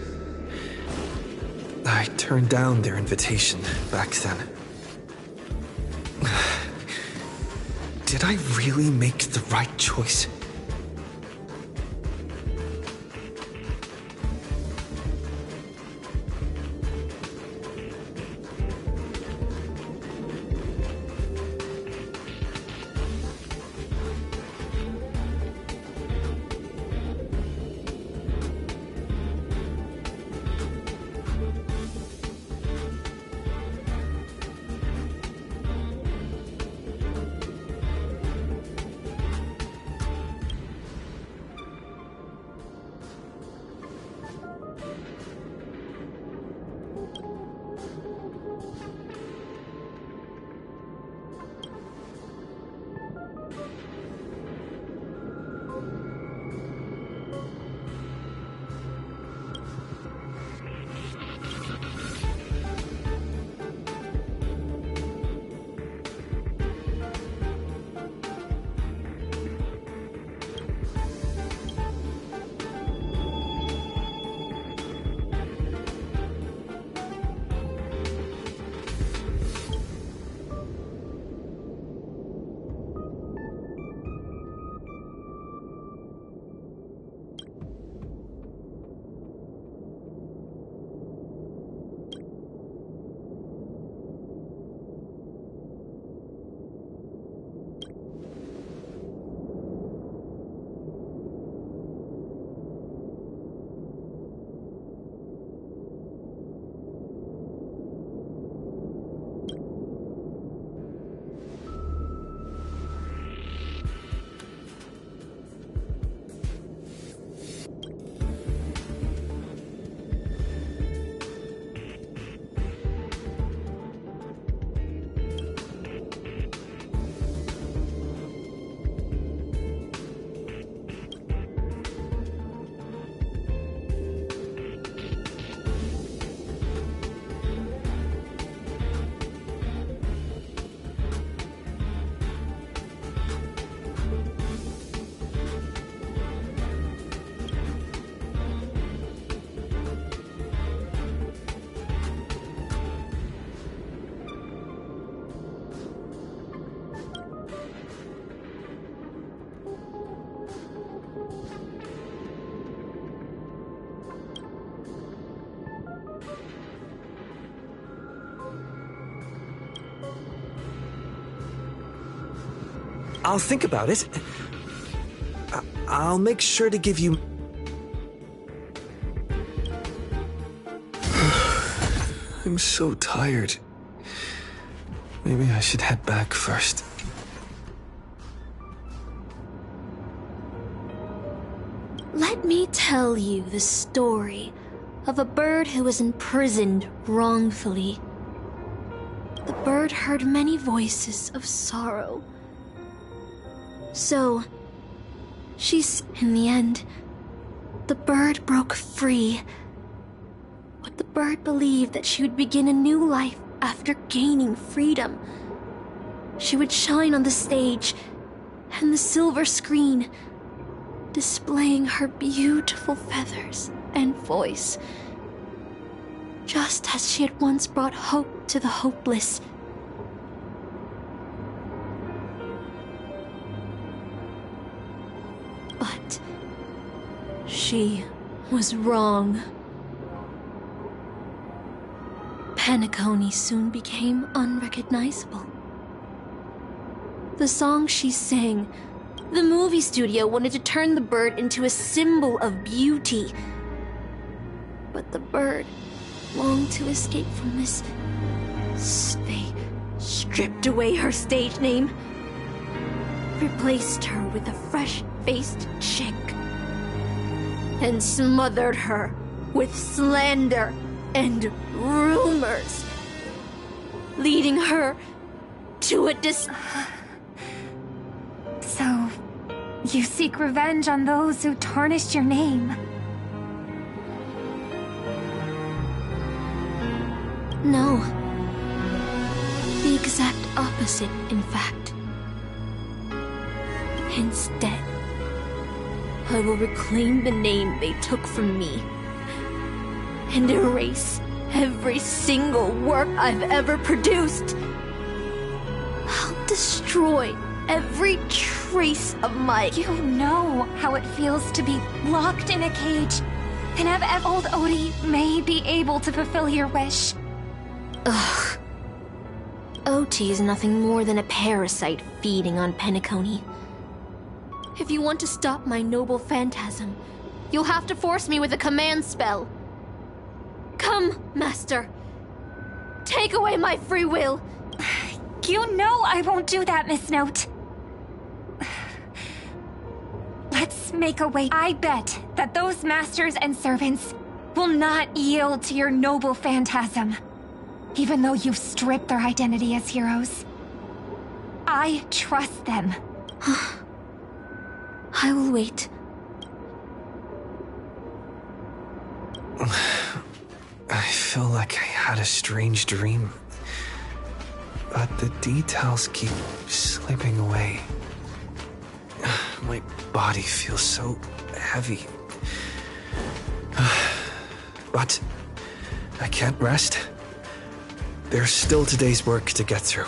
I turned down their invitation back then. Did I really make the right choice? I'll think about it. I'll make sure to give you... I'm so tired. Maybe I should head back first. Let me tell you the story of a bird who was imprisoned wrongfully. The bird heard many voices of sorrow. So, in the end, the bird broke free. But the bird believed that she would begin a new life after gaining freedom. She would shine on the stage and the silver screen, displaying her beautiful feathers and voice, just as she had once brought hope to the hopeless. But she was wrong. Penacony soon became unrecognizable. The song she sang, the movie studio wanted to turn the bird into a symbol of beauty. But the bird longed to escape from this. They stripped away her stage name, replaced her with a fresh-faced chick, and smothered her with slander and rumors, leading her to a So, you seek revenge on those who tarnished your name? No. The exact opposite, in fact. Instead, I will reclaim the name they took from me and erase every single work I've ever produced. I'll destroy every trace of my... You know how it feels to be locked in a cage, and have old Odie may be able to fulfill your wish. Ugh. OT is nothing more than a parasite feeding on Penacony. If you want to stop my noble phantasm, you'll have to force me with a command spell. Come, Master. Take away my free will. You know I won't do that, Miss Note. Let's make a way. I bet that those masters and servants will not yield to your noble phantasm, even though you've stripped their identity as heroes. I trust them. I will wait. I feel like I had a strange dream, but the details keep slipping away. My body feels so heavy. But I can't rest. There's still today's work to get through.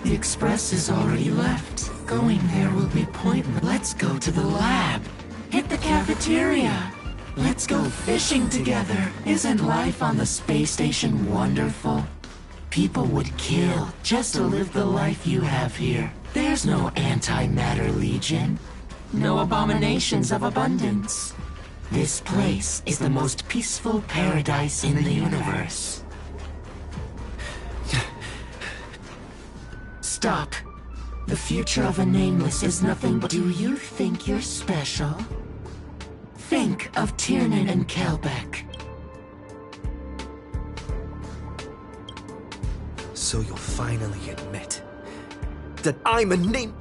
The express is already left. Going there will be pointless. Let's go to the lab. Hit the cafeteria. Let's go fishing together. Isn't life on the space station wonderful? People would kill just to live the life you have here. There's no antimatter legion. No abominations of abundance. This place is the most peaceful paradise in the universe. Stop. The future of a nameless is nothing but... Do you think you're special? Think of Tiernan and Kelbeck. So you'll finally admit that I'm a name...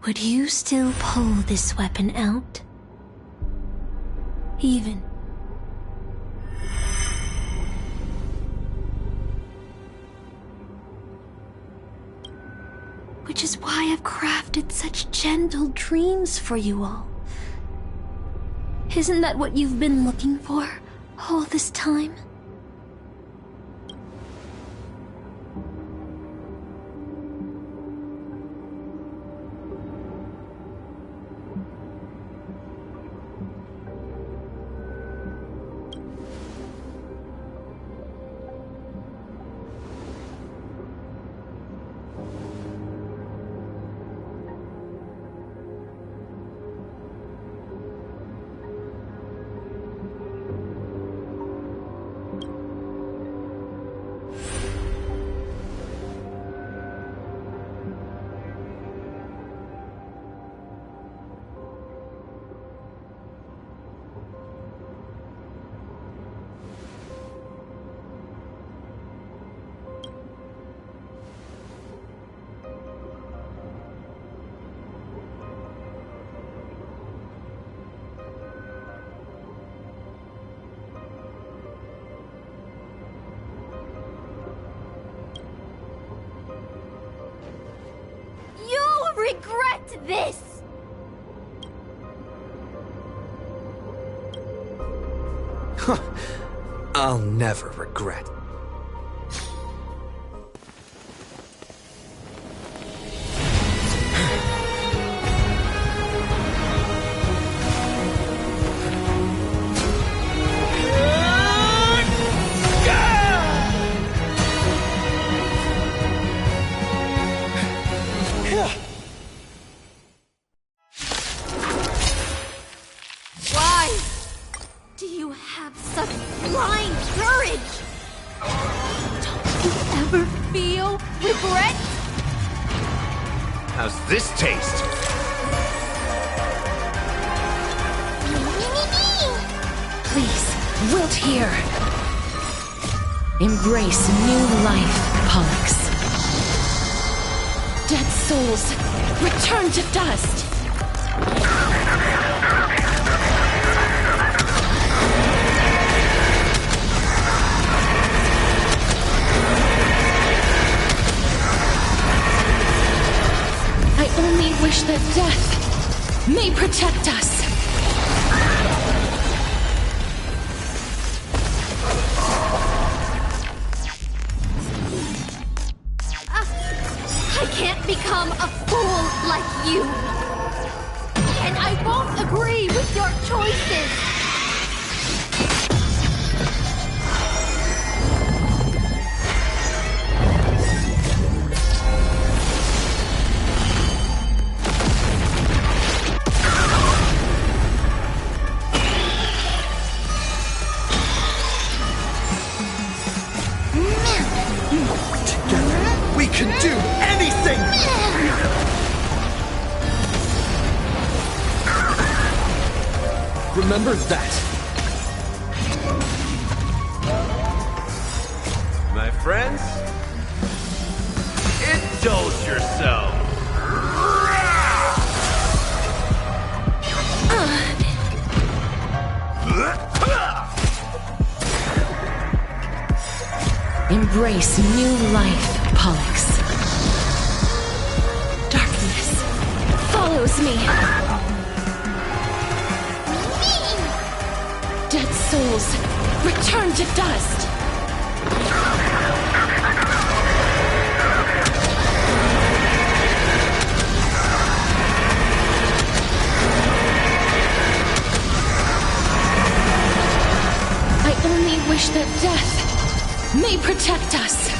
Would you still pull this weapon out? Even... Which is why I've crafted such gentle dreams for you all. Isn't that what you've been looking for all this time? Regret this! I'll never regret. How's this taste? Please, wilt here. Embrace new life, Pollux. Dead souls, return to dust. I only wish that death may protect us. I can't become a fool like you. And I won't agree with your choices. remember that. My friends, indulge yourself. Embrace new life, Pollux. Darkness follows me. Dead souls, return to dust. I only wish that death may protect us.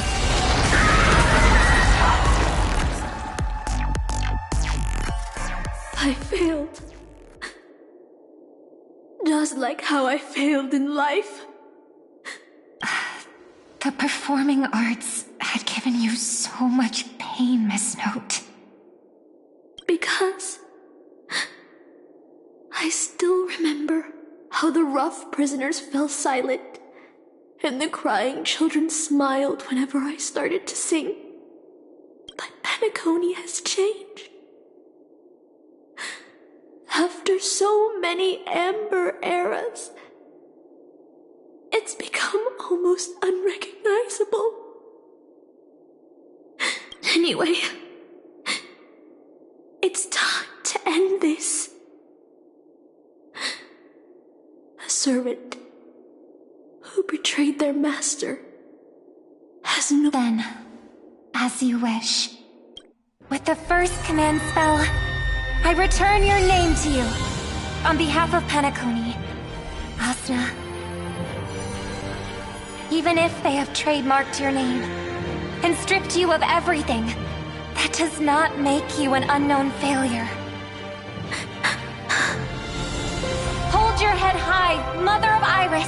I failed. Just like how I failed in life. The performing arts had given you so much pain, Miss Note. Because I still remember how the rough prisoners fell silent and the crying children smiled whenever I started to sing. But Penacony has changed. After so many Amber eras, it's become almost unrecognizable. Anyway, it's time to end this. A servant who betrayed their master has no... Then, as you wish. With the first command spell, I return your name to you. On behalf of Penacony, Asuna. Even if they have trademarked your name and stripped you of everything, that does not make you an unknown failure. Hold your head high, Mother of Iris.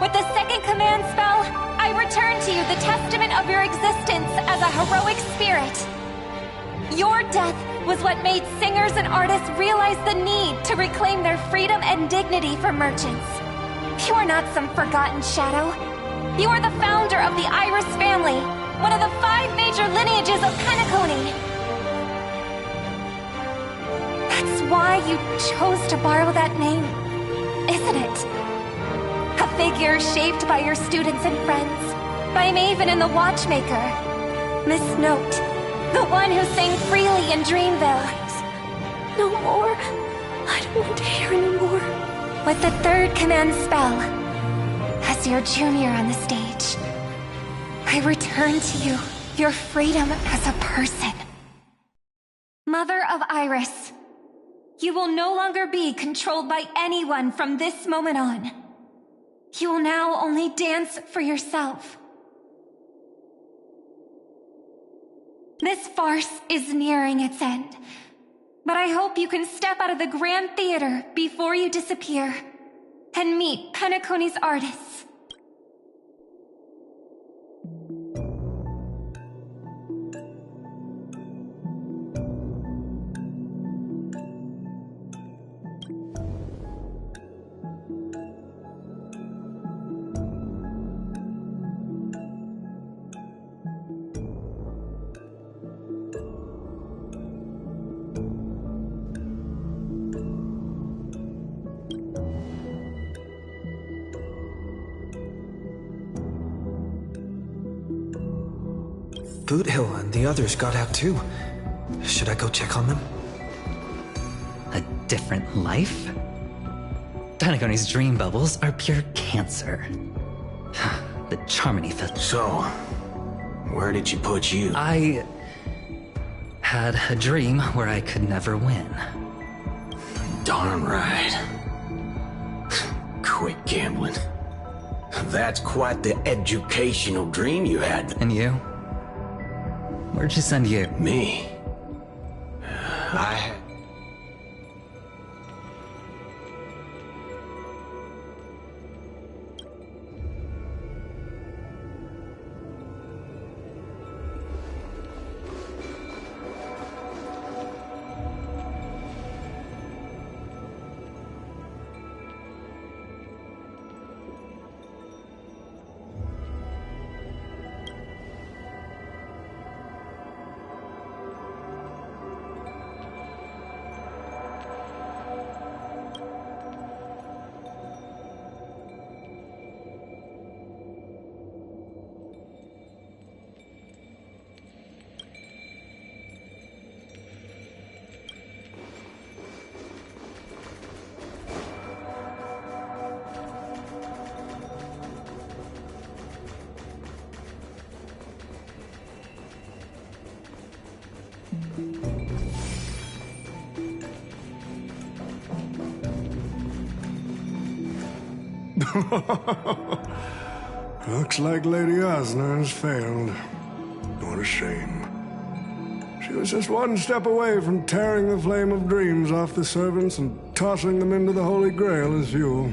With the second command spell, I return to you the testament of your existence as a heroic spirit. Your death was what made singers and artists realize the need to reclaim their freedom and dignity for merchants. You are not some forgotten shadow. You are the founder of the Iris family, one of the 5 major lineages of Penacony. That's why you chose to borrow that name, isn't it? A figure shaped by your students and friends, by Maven and the Watchmaker. Miss Note, the one who sang freely in Dreamville. No more. I don't want to hear anymore. With the third command spell, as your junior on the stage, I return to you your freedom as a person. Mother of Iris, you will no longer be controlled by anyone from this moment on. You will now only dance for yourself. This farce is nearing its end, but I hope you can step out of the Grand Theater before you disappear and meet Penacony's artists. Boothill and the others got out too. Should I go check on them? A different life? Penacony's dream bubbles are pure cancer. The Charmony Festival. So, where did she put you? I had a dream where I could never win. Darn right. Quit gambling. That's quite the educational dream you had. And you? Where'd she send you? Me? I... Looks like Lady Osner has failed. What a shame. She was just one step away from tearing the flame of dreams off the servants and tossing them into the Holy Grail as fuel.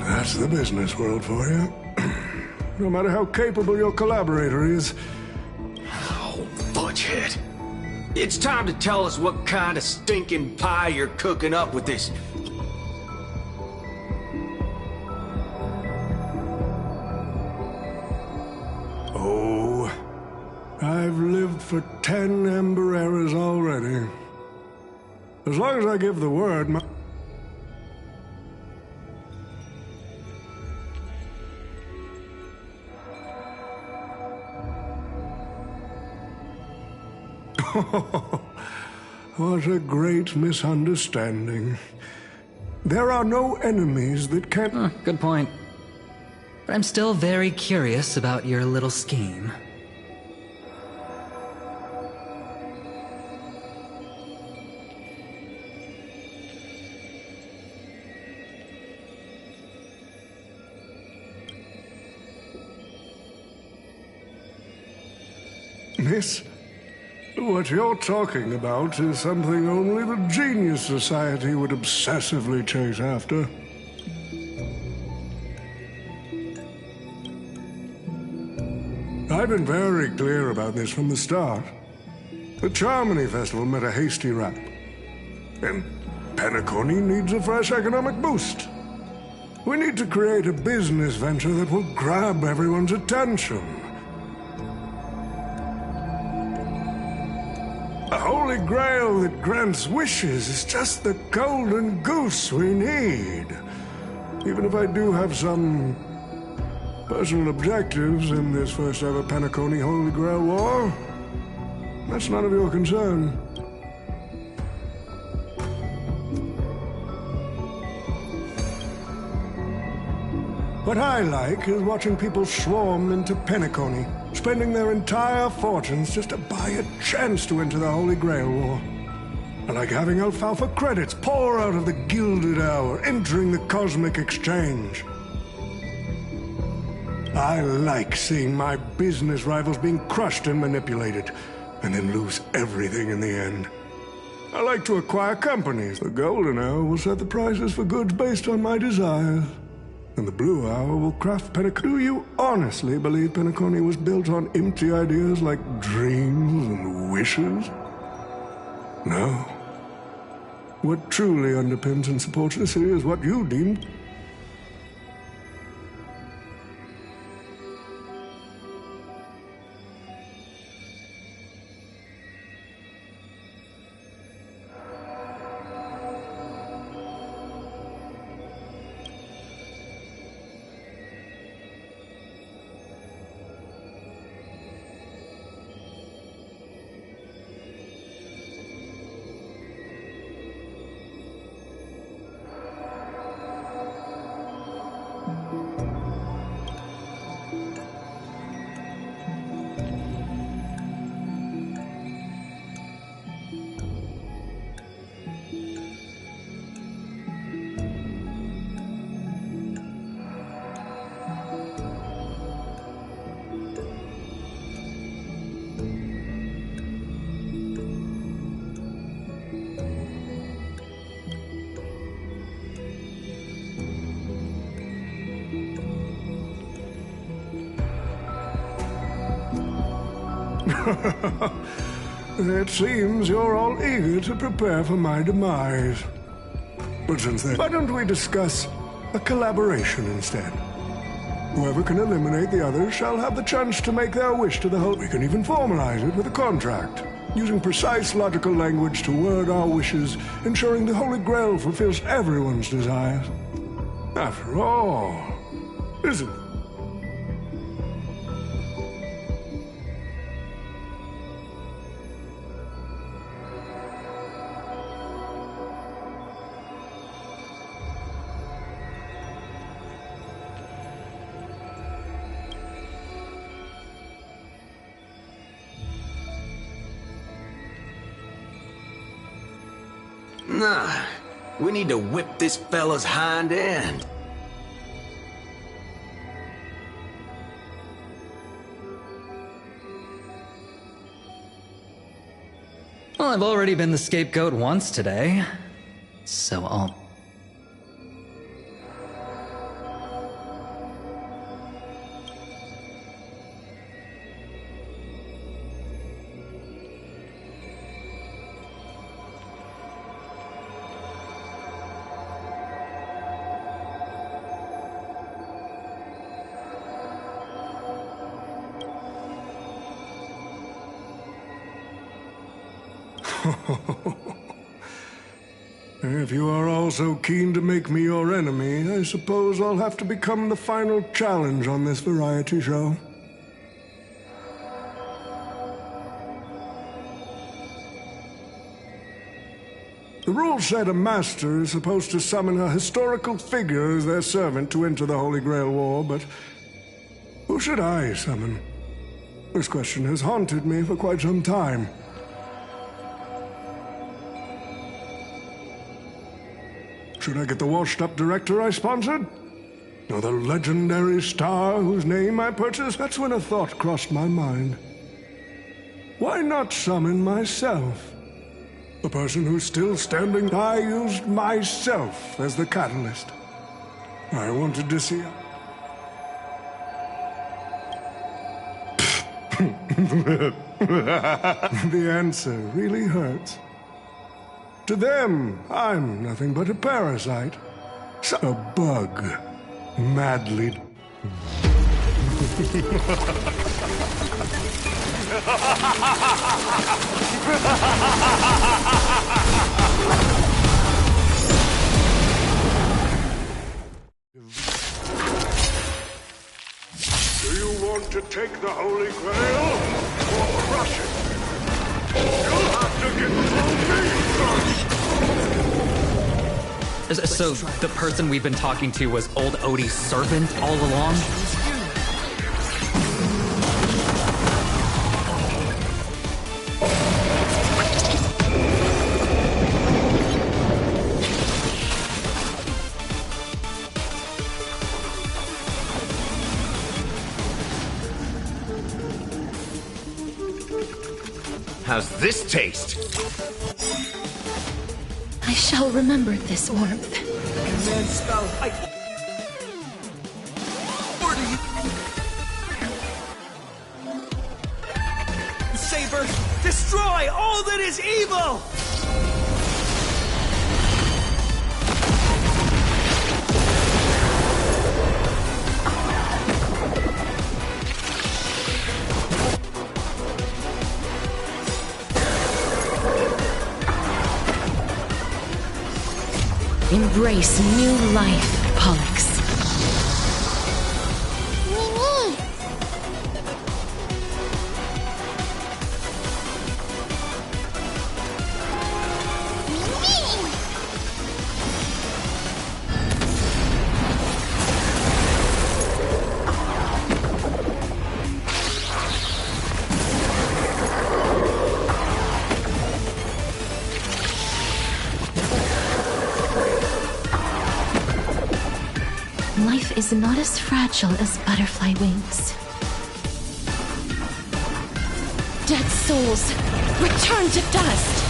That's the business world for you. No matter how capable your collaborator is. Oh, fudgehead. It's time to tell us what kind of stinking pie you're cooking up with this. Oh, I've lived for 10 Ember eras already. As long as I give the word, my... What a great misunderstanding. There are no enemies that can... Good point. But I'm still very curious about your little scheme. Miss, what you're talking about is something only the Genius Society would obsessively chase after. I've been very clear about this from the start. The Charmony Festival met a hasty wrap. And Penacony needs a fresh economic boost. We need to create a business venture that will grab everyone's attention. The Holy Grail that grants wishes is just the golden goose we need. Even if I do have some personal objectives in this first ever Penacony Holy Grail War, that's none of your concern. What I like is watching people swarm into Penacony, spending their entire fortunes just to buy a chance to enter the Holy Grail War. I like having alfalfa credits pour out of the Gilded Hour, entering the Cosmic Exchange. I like seeing my business rivals being crushed and manipulated, and then lose everything in the end. I like to acquire companies. The Golden Hour will set the prices for goods based on my desires. And the Blue Hour will craft Penacony. Do you honestly believe Penacony was built on empty ideas like dreams and wishes? No. What truly underpins and supports the city is what you deemed. It seems you're all eager to prepare for my demise. But since then, why don't we discuss a collaboration instead? Whoever can eliminate the others shall have the chance to make their wish to the whole. We can even formalize it with a contract, using precise logical language to word our wishes, ensuring the Holy Grail fulfills everyone's desires. After all, isn't it? Nah, we need to whip this fella's hind end. Well, I've already been the scapegoat once today, so I'll... If you are all so keen to make me your enemy, I suppose I'll have to become the final challenge on this variety show. The rules said a master is supposed to summon a historical figure as their servant to enter the Holy Grail War, but who should I summon? This question has haunted me for quite some time. Should I get the washed-up director I sponsored? Or the legendary star whose name I purchased? That's when a thought crossed my mind. Why not summon myself? The person who's still standing, I used myself as the catalyst. I wanted to see... The answer really hurts. To them, I'm nothing but a parasite. A bug. Madly... Do you want to take the Holy Grail or crush it? You'll have to get through me first! So, the person we've been talking to was old Odie's servant all along? How's this taste? I shall remember this warmth. Command spell. Order you. Saber, destroy all that is evil! Embrace new life, Pollux. Life is not as fragile as butterfly wings. Dead souls, return to dust!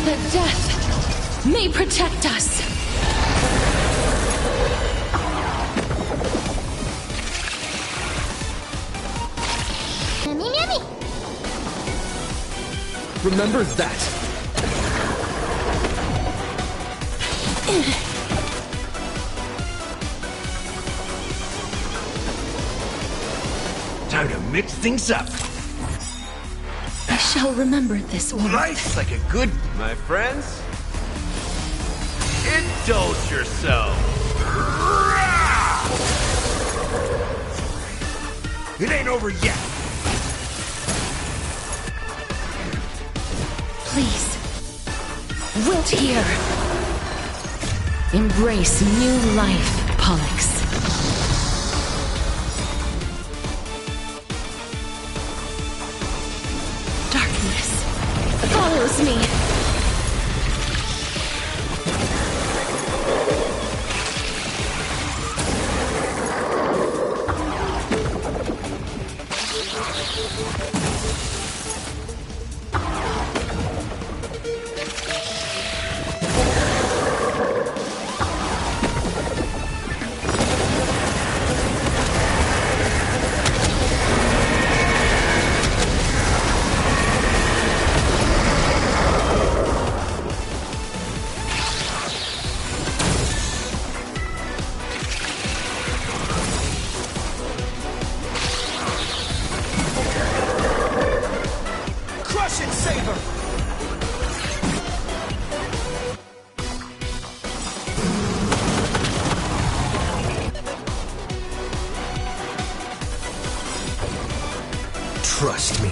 That death may protect us. Remember that. Time to mix things up. I shall remember this one. Life's like a good... My friends? Indulge yourself. It ain't over yet. Please. Wilt here. Embrace new life, Pollux. Darkness follows me. Trust me.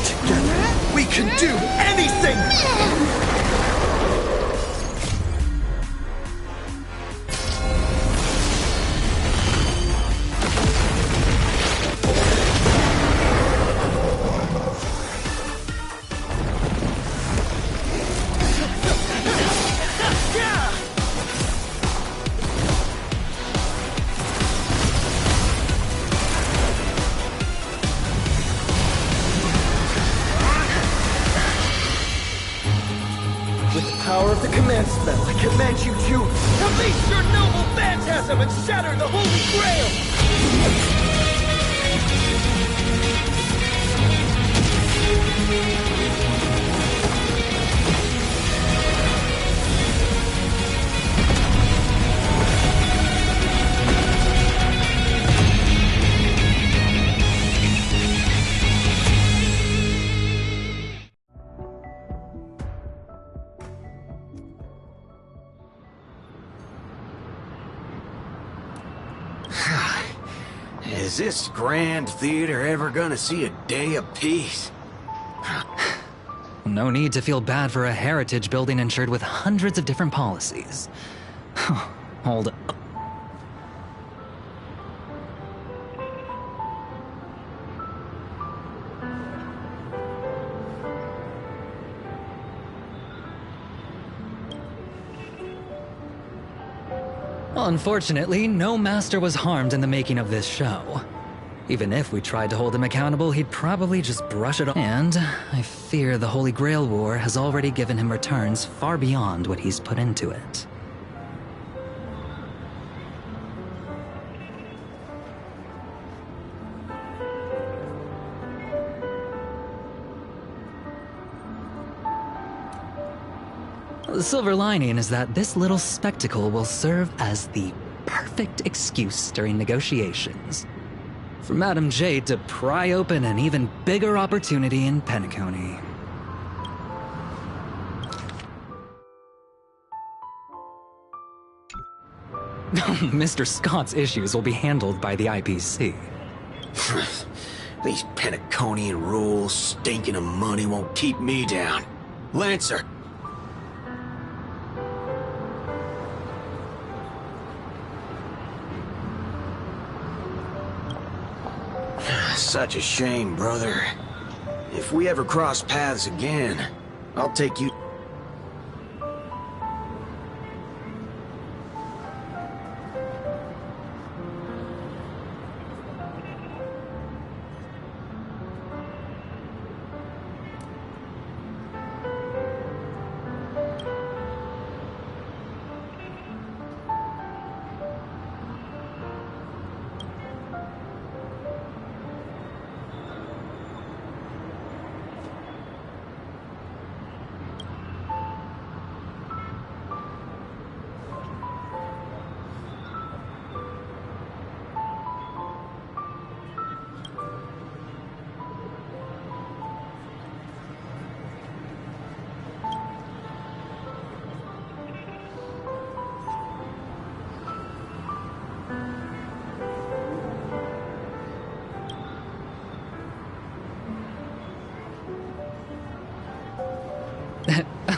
Together, we can do anything! Power of the command spell, I command you to release your noble phantasm and shatter the Holy Grail! Is this grand theater ever gonna see a day of peace? No need to feel bad for a heritage building insured with hundreds of different policies. Hold up. Unfortunately, no master was harmed in the making of this show. Even if we tried to hold him accountable, he'd probably just brush it off. And I fear the Holy Grail War has already given him returns far beyond what he's put into it. The silver lining is that this little spectacle will serve as the perfect excuse during negotiations for Madame Jade to pry open an even bigger opportunity in Penacony. Mr. Scott's issues will be handled by the IPC. These Penaconian rules, stinking of money, won't keep me down. Lancer! Such a shame, brother. If we ever cross paths again, I'll take you...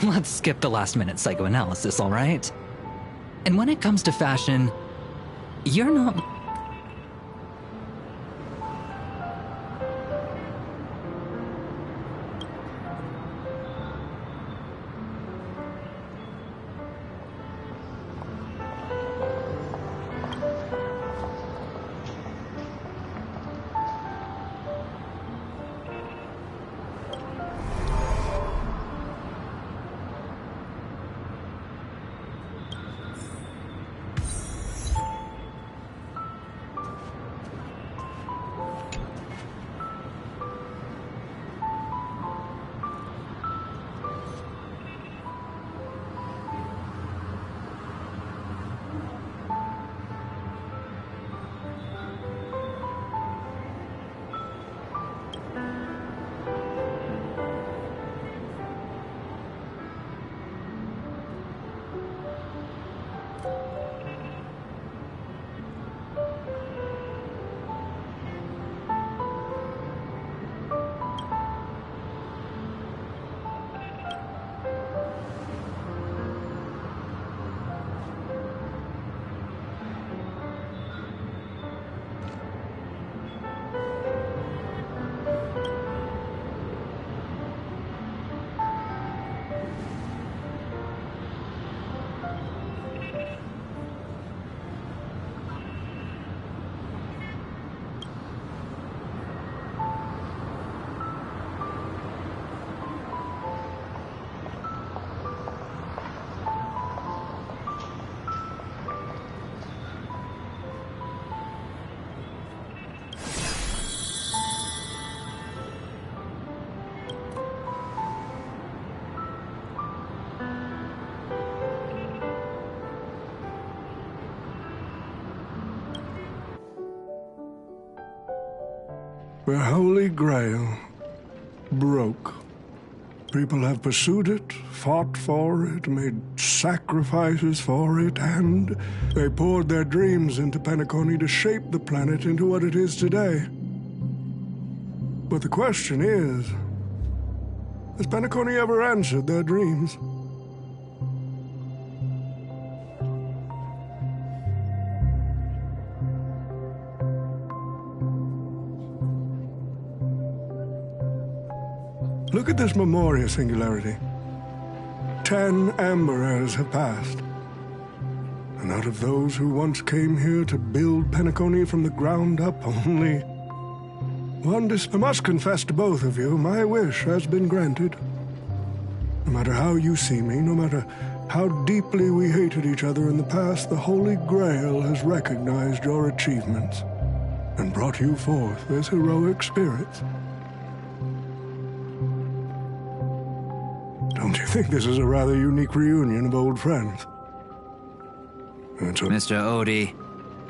Let's skip the last-minute psychoanalysis, all right? And when it comes to fashion, you're not... The Holy Grail broke. People have pursued it, fought for it, made sacrifices for it, and they poured their dreams into Penacony to shape the planet into what it is today. But the question is, has Penacony ever answered their dreams? Look at this Memoria singularity. 10 Amber Heirs have passed. And out of those who once came here to build Penacony from the ground up, only one I must confess to both of you, my wish has been granted. No matter how you see me, no matter how deeply we hated each other in the past, the Holy Grail has recognized your achievements and brought you forth as heroic spirits. Don't you think this is a rather unique reunion of old friends? Mr. Odie,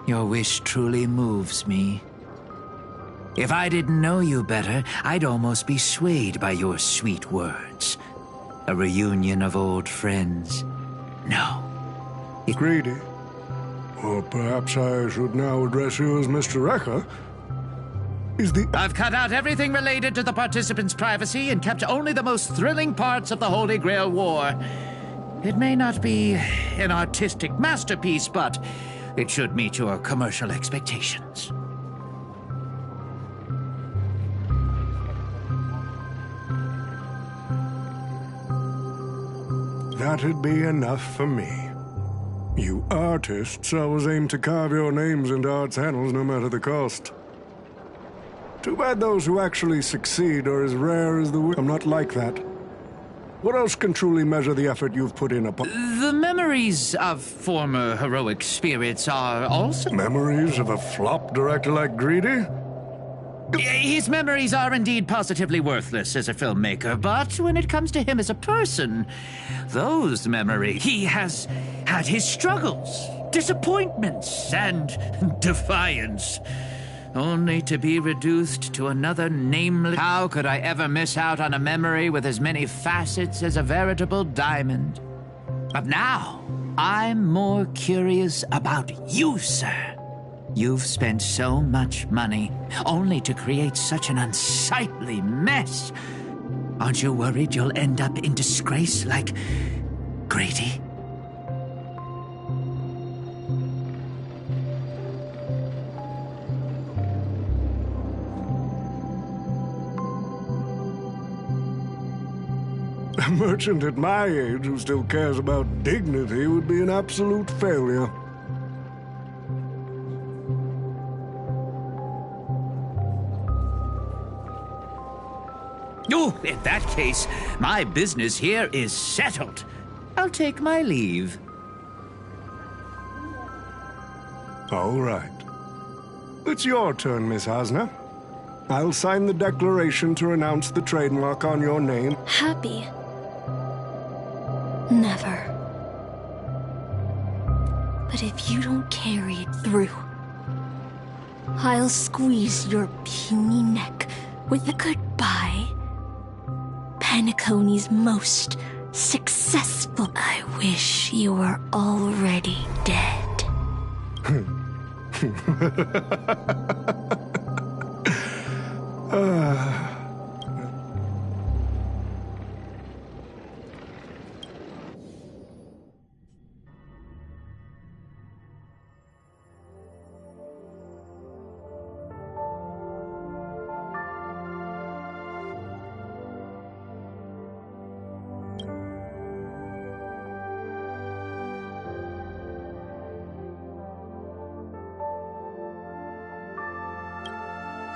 your wish truly moves me. If I didn't know you better, I'd almost be swayed by your sweet words. A reunion of old friends. No. Greedy. Or perhaps I should now address you as Mr. Rekka. I've cut out everything related to the participants' privacy and kept only the most thrilling parts of the Holy Grail War. It may not be an artistic masterpiece, but it should meet your commercial expectations. That'd be enough for me. You artists always aim to carve your names into art's annals no matter the cost. Too bad those who actually succeed are as rare as the I'm not like that. What else can truly measure the effort you've put in upon... The memories of former heroic spirits are also... Memories of a flop director like Greedy? His memories are indeed positively worthless as a filmmaker, but when it comes to him as a person, those memories... He has had his struggles, disappointments, and defiance. Only to be reduced to another nameless... How could I ever miss out on a memory with as many facets as a veritable diamond? But now, I'm more curious about you, sir. You've spent so much money, only to create such an unsightly mess. Aren't you worried you'll end up in disgrace like Grady? A merchant at my age who still cares about dignity would be an absolute failure. Oh, in that case, my business here is settled. I'll take my leave. All right. It's your turn, Miss Hasna. I'll sign the declaration to renounce the trademark on your name. Happy? Never. But if you don't carry it through, I'll squeeze your puny neck with a goodbye. Penacony's most successful. I wish you were already dead.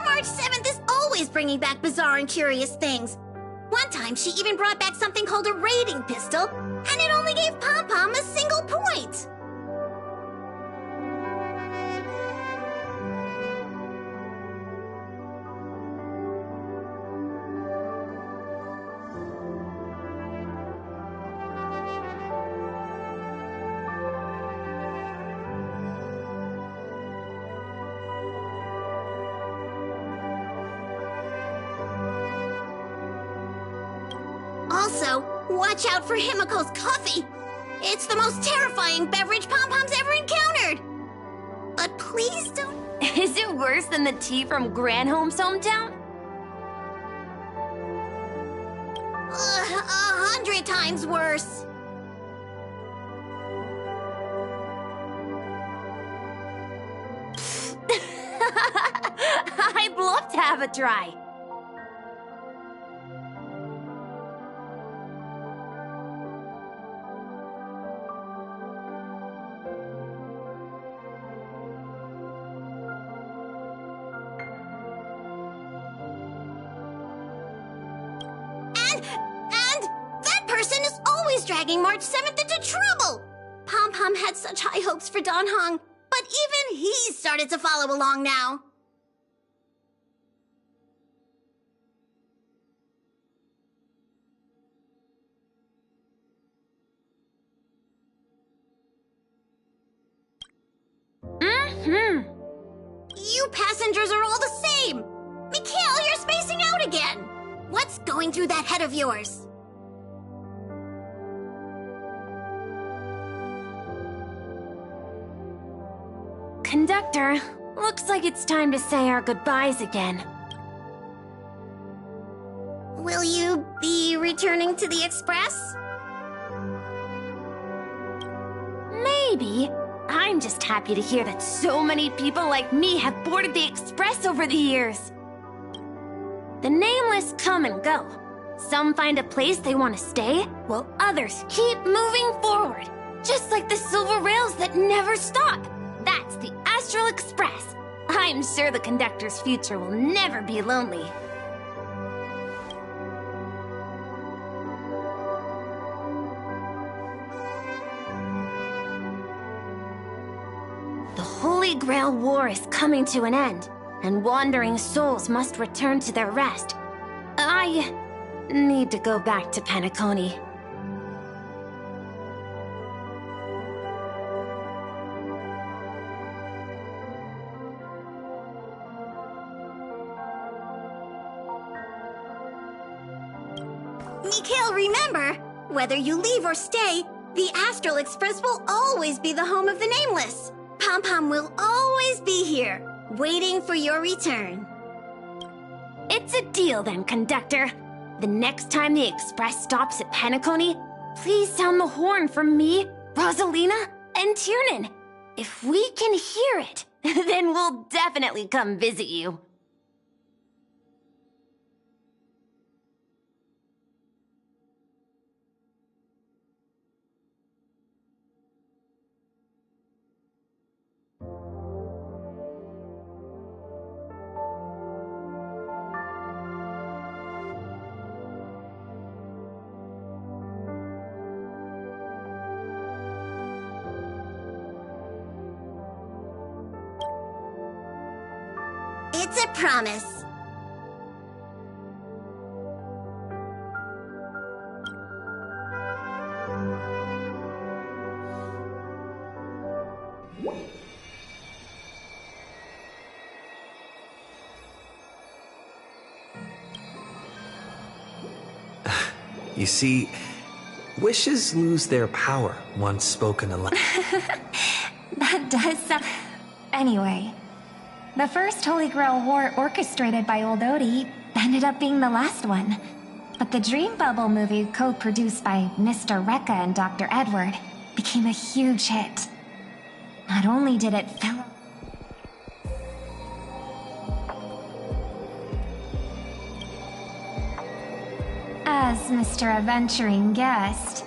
March 7th is always bringing back bizarre and curious things. One time, she even brought back something called a raiding pistol, and it only gave Pom-Pom a single point. Also, watch out for Himiko's coffee. It's the most terrifying beverage Pom-Pom's ever encountered. But please don't... Is it worse than the tea from Granholm's hometown? 100 times worse. I'd love to have a try. And that person is always dragging March 7th into trouble. Pom-Pom had such high hopes for Don Hong, but even he started to follow along now. You passengers are all the same. Mikhail, you're spacing out again. What's going through that head of yours? Conductor, looks like it's time to say our goodbyes again. Will you be returning to the Express? Maybe. I'm just happy to hear that so many people like me have boarded the Express over the years. The nameless come and go. Some find a place they want to stay, while others keep moving forward. Just like the silver rails that never stop. That's the Astral Express. I'm sure the conductor's future will never be lonely. The Holy Grail War is coming to an end, and wandering souls must return to their rest. I need to go back to Penacony. Mikhail, remember, whether you leave or stay, the Astral Express will always be the home of the Nameless. Pom-Pom will always be here, waiting for your return. It's a deal then, Conductor. The next time the express stops at Penacony, please sound the horn for me, Rosalina, and Tiernan. If we can hear it, then we'll definitely come visit you. It's a promise. You see, wishes lose their power once spoken aloud. That does sound... Anyway, the first Holy Grail war orchestrated by Old Odie ended up being the last one. But the Dream Bubble movie, co-produced by Mr. Rekka and Dr. Edward, became a huge hit. Not only did it fill... As Mr. Adventuring guessed,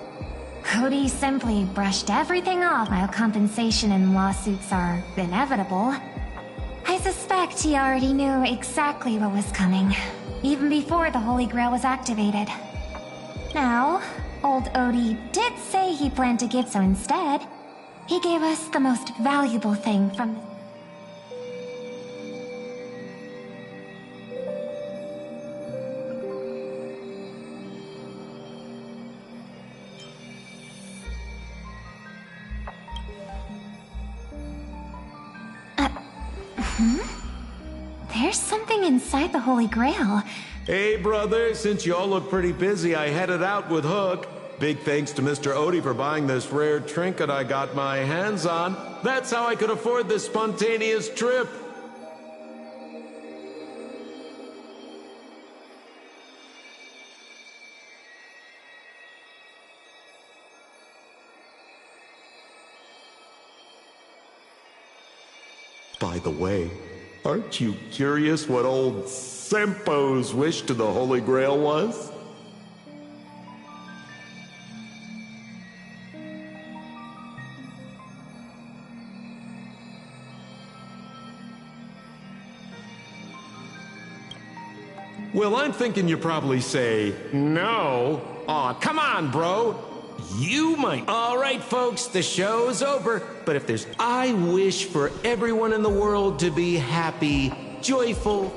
Cody simply brushed everything off while compensation and lawsuits are inevitable. I suspect he already knew exactly what was coming, even before the Holy Grail was activated. Now, old Odie did say he planned to give so instead. He gave us the most valuable thing from... There's something inside the Holy Grail. Hey, brother, since y'all look pretty busy, I headed out with Hook. Big thanks to Mr. Odie for buying this rare trinket I got my hands on. That's how I could afford this spontaneous trip. By the way, aren't you curious what old Sempo's wish to the Holy Grail was? Well, I'm thinking you probably say, no. Aw, come on, bro. You might. All right, folks, the show's over. But if there's... I wish for everyone in the world to be happy, joyful,